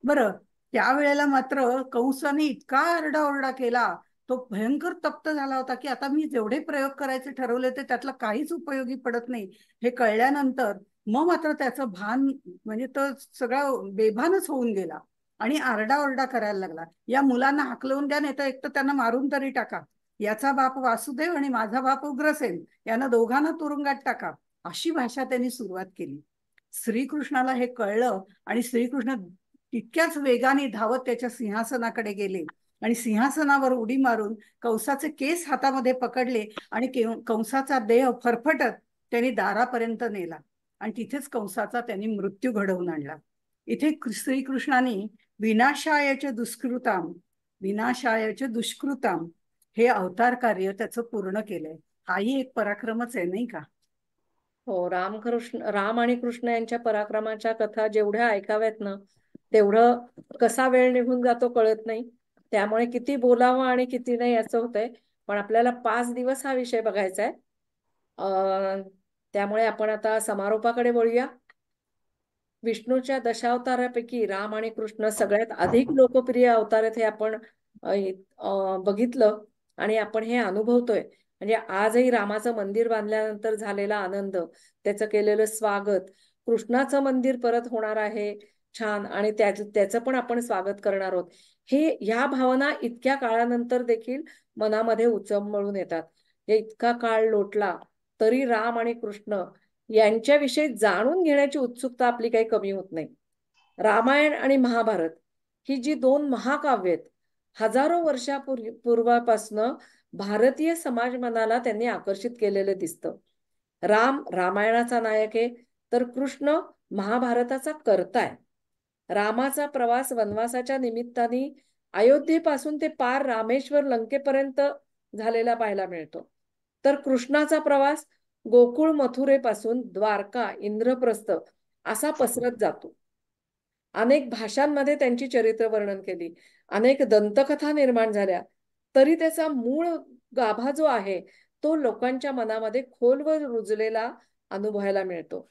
बरं, त्यावेळेला मात्र कंसाने इतका आरडाओरडा केला, तो भयंकर तप्त झाला होता की आता मी जेवढे प्रयोग करायचे ठरवले ते त्यातला काहीच उपयोगी पडत नाही हे कळल्यानंतर मग मात्र त्याचं भान म्हणजे तो सगळा बेभानच होऊन गेला आणि आरडाओरडा करायला लागला, या मुलांना हाकलवून द्या, नाही तर एक तर त्यांना मारून तरी टाका. याचा बाप वासुदेव आणि माझा बाप उग्रसेन, यांना दोघांना तुरुंगात टाका, अशी भाषा त्यांनी सुरुवात केली. श्रीकृष्णाला हे कळलं आणि श्रीकृष्ण तितक्याच वेगाने धावत त्याच्या सिंहासनाकडे गेले आणि सिंहासनावर उडी मारून कंसाचे केस हातामध्ये पकडले आणि कंसाचा देह फरफटत त्यांनी दारापर्यंत नेला आणि तिथेच कंसाचा त्यांनी मृत्यू घडवून आणला. इथे श्रीकृष्णाने विनाशायचे दुष्कृताम विनाशायचे दुष्कृताम हे अवतार कार्य त्याचं पूर्ण केलंय. हाही एक पराक्रमच आहे, नाही का? हो, राम आणि कृष्ण यांच्या पराक्रमाच्या कथा जेवढ्या ऐकाव्यात ना, तेवढं कसा वेळ निघून जातो कळत नाही. त्यामुळे किती बोलावं आणि किती नाही असं होतंय. पण आपल्याला 5 दिवस हा विषय बघायचा आहे. त्यामुळे आपण आता समारोपाकडे वळूया. विष्णूच्या दशावतारापैकी राम आणि कृष्ण सगळ्यात अधिक लोकप्रिय अवतार आहेत हे आपण बघितलं आणि आपण हे अनुभवतोय. म्हणजे आजही रामाचं मंदिर बांधल्यानंतर झालेला आनंद, त्याचं केलेलं स्वागत, कृष्णाचं मंदिर परत होणार आहे छान आणि त्याचं पण आपण स्वागत करणार आहोत, हे ह्या भावना इतक्या काळानंतर देखील मनामध्ये उचंबळून येतात. हे इतका काळ लोटला तरी राम आणि कृष्ण यांच्याविषयी जाणून घेण्याची उत्सुकता आपली काही कमी होत नाही. रामायण आणि महाभारत ही जी 2 महाकाव्य आहेत, हजारो वर्षापूर्वापासनं भारतीय समाज मनाला त्यांनी आकर्षित केलेलं दिसतं. राम रामायणाचा नायक आहे, तर कृष्ण महाभारताचा कर्ता आहे. रामाचा प्रवास वनवासाच्या निमित्ताने अयोध्येपासून ते पार रामेश्वर लंकेपर्यंत झालेला पाहायला मिळतो. तर कृष्णाचा प्रवास गोकुळ मथुरेपासून द्वारका इंद्रप्रस्थ असा पसरत जातो. अनेक भाषांमध्ये त्यांची चरित्र वर्णन केली, अनेक दंतकथा निर्माण झाल्या, तरी त्याचा मूळ गाभा जो आहे तो लोकांच्या मनामध्ये खोलवर रुजलेला अनुभवायला मिळतो.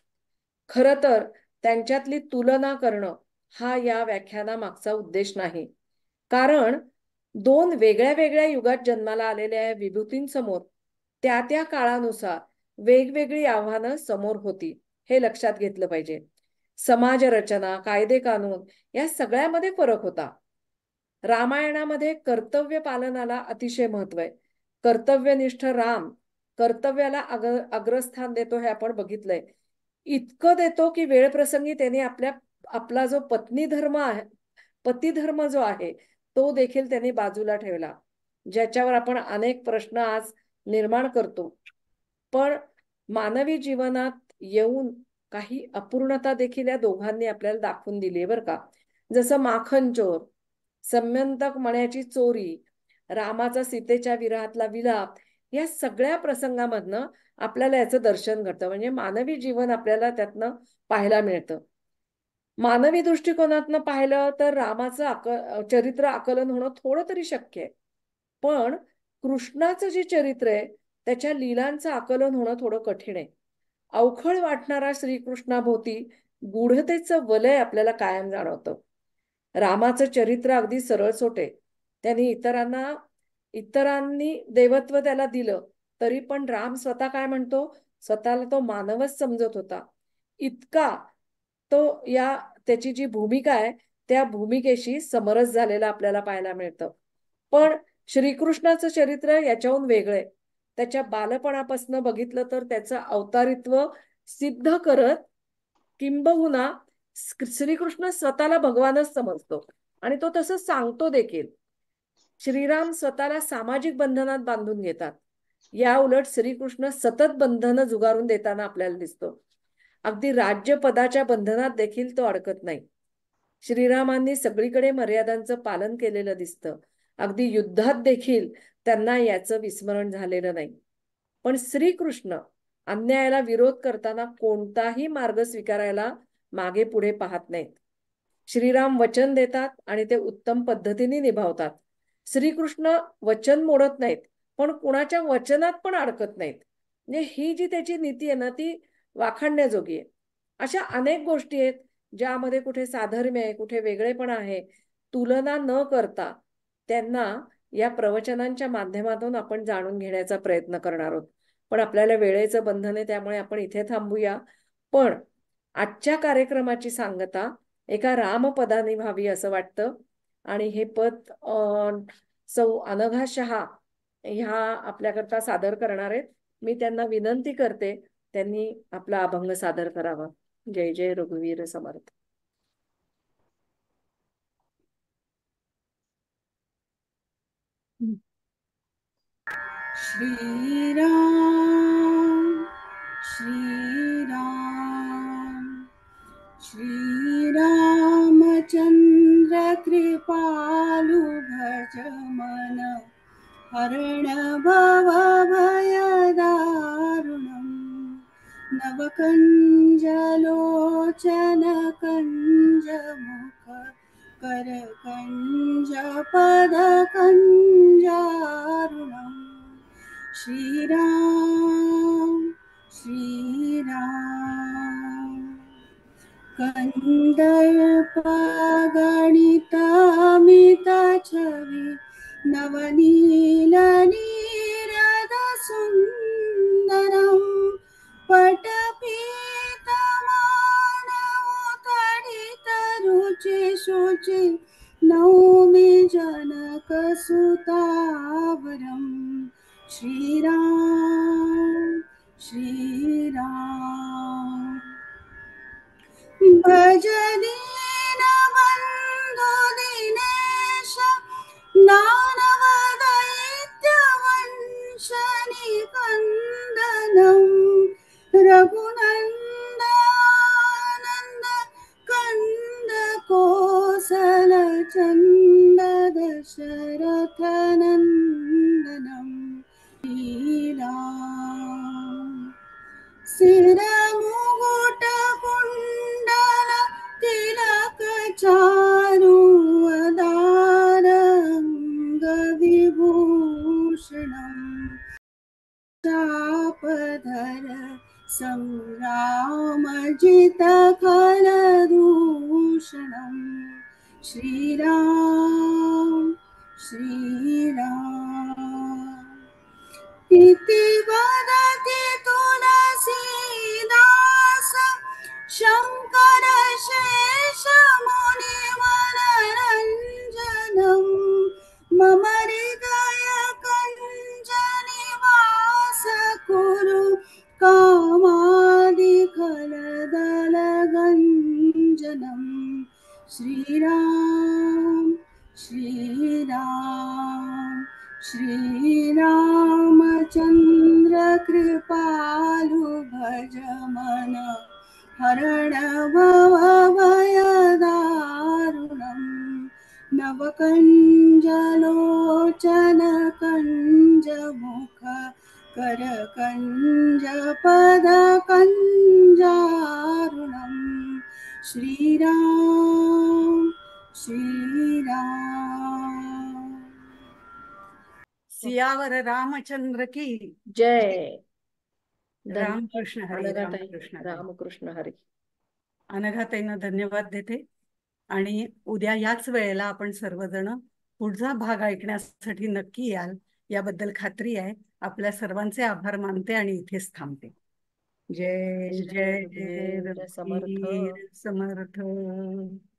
खरं तर त्यांच्यातली तुलना करणं हा या व्याख्यानामागचा उद्देश नाही. कारण 2 वेगळ्या वेगळ्या युगात जन्माला आलेल्या विभूतींसमोर त्या त्या काळानुसार वेगवेगळी आव्हानं समोर होती, हे लक्षात घेतलं पाहिजे. समाज रचना, कायदे कानून या सगळ्यामध्ये फरक होता. रामायणामध्ये कर्तव्य पालनाला अतिशय महत्व आहे. कर्तव्यनिष्ठ राम कर्तव्याला अग्रस्थान देतो हे आपण बघितलंय. इतकं देतो की वेळप्रसंगी त्याने आपला जो पतिधर्म जो आहे तो देखील त्यांनी बाजूला ठेवला, ज्याच्यावर आपण अनेक प्रश्न आज निर्माण करतो. पण मानवी जीवनात येऊन काही अपूर्णता देखील या दोघांनी आपल्याला दाखवून दिली आहे बरं का. जसं माखन चोर, सम्यंतक मण्याची चोरी, रामाचा सीतेच्या विरहातला विलाप, या सगळ्या प्रसंगामधनं आपल्याला याचं दर्शन घडतं. म्हणजे मानवी जीवन आपल्याला त्यातनं पाहायला मिळतं. मानवी दृष्टिकोनातनं पाहिलं तर रामाचं चरित्र आकलन होणं थोडं तरी शक्य आहे. पण कृष्णाचं जे चरित्र आहे त्याच्या लीलांचं आकलन होणं थोडं कठीण आहे. अवखळ वाटणारा श्रीकृष्णाभोवती गूढतेचं वलय आपल्याला कायम जाणवतं. रामाचं चरित्र अगदी सरळसोट आहे. त्यांनी इतरांनी देवत्व त्याला दिलं, तरी पण राम स्वतः काय म्हणतो, स्वतःला तो मानवच समजत होता. इतका तो त्याची जी भूमिका आहे त्या भूमिकेशी समरस झालेला आपल्याला पाहायला मिळतं. पण श्रीकृष्णाचं चरित्र याच्याहून वेगळं आहे. त्याच्या बालपणापासून बघितलं तर त्याचं अवतारित्व सिद्ध करत, किंबहुना श्रीकृष्ण स्वतःला भगवानच समजतो आणि तो तसं सांगतो देखील. श्रीराम स्वतःला सामाजिक बंधनात बांधून घेतात. या उलट श्रीकृष्ण सतत बंधनं जुगारून देताना आपल्याला दिसतो. अगदी राज्यपदाच्या बंधनात देखील तो अडकत नाही. श्रीरामांनी सगळीकडे मर्यादांचं पालन केलेलं दिसतं. अगदी युद्धात देखील त्यांना याचं विस्मरण झालेलं नाही. पण श्रीकृष्ण अन्यायाला विरोध करताना कोणताही मार्ग स्वीकारायला मागे पुढे पाहत नाहीत. श्रीराम वचन देतात आणि ते उत्तम पद्धतीने निभावतात. श्रीकृष्ण वचन मोडत नाहीत, पण कुणाच्या वचनात पण अडकत नाहीत. म्हणजे ही जी त्याची नीती आहे ना, ती वाखाणण्याजोगी आहे. अशा अनेक गोष्टी आहेत ज्यामध्ये कुठे साधर्म्य आहे, कुठे वेगळेपणा आहे. तुलना न करता त्यांना या प्रवचनांच्या माध्यमातून आपण जाणून घेण्याचा प्रयत्न करणार आहोत. पण आपल्याला वेळेचं बंधन आहे, त्यामुळे आपण इथे थांबूया. पण आजच्या कार्यक्रमाची सांगता एका रामपदाने व्हावी असं वाटतं. आणि हे पद सौ अनघा शहा ह्या आपल्याकरता सादर करणार आहेत. मी त्यांना विनंती करते त्यांनी आपला अभंग सादर करावा. जय जय रघुवीर समर्थ. श्रीराम श्रीराम श्रीरामचंद्र कृपालु भज मन हरण भव भय दारुणम् नवकंज लोचन कंज मुख कर कंज पद कंजारुणम् श्रीराम श्रीराम कंदर्प गणित अमित छवि नवनील नीरद सुंदरम पटपीत मानव तडित रुचि शुचि नौमि जनक सुतावरम श्रीराम श्रीराम भज दीन बंधु दिनेश दानव दैत्य वंश निकंदनम रघुनंदन कंद कोसल चंद दशरथ नंदनम श्रीराम सिर मुकुट कुंडल तिलक चारु अदार अंग विभूषणम चापधर संग्राम जित खल दूषणम श्रीराम श्रीराम इति वदति तुलसीदास शंकर शेष मुनि मनरंजनम् मम हृदय कंज निवास कुरु कामादिखल दल गंजनम् श्रीराम श्रीराम श्रीरामचंद्र कृपालु भज मन हरण भव भय दारुणम् नवकंज लोचन कंज मुख कर कंज पद कंजारुणम् श्रीराम श्रीराम सियावर रामचंद्र की जय. रामकृष्ण हरी अनघाताई, रामकृष्ण हरी. रामकृष्ण हरी. अनघाताईंना धन्यवाद देते आणि उद्या याच वेळेला आपण सर्वजण पुढचा भाग ऐकण्यासाठी नक्की याल याबद्दल खात्री आहे. आपल्या सर्वांचे आभार मानते आणि इथेच थांबते. जय जय रघुवीर समर्थ. रघुवीर समर्थ.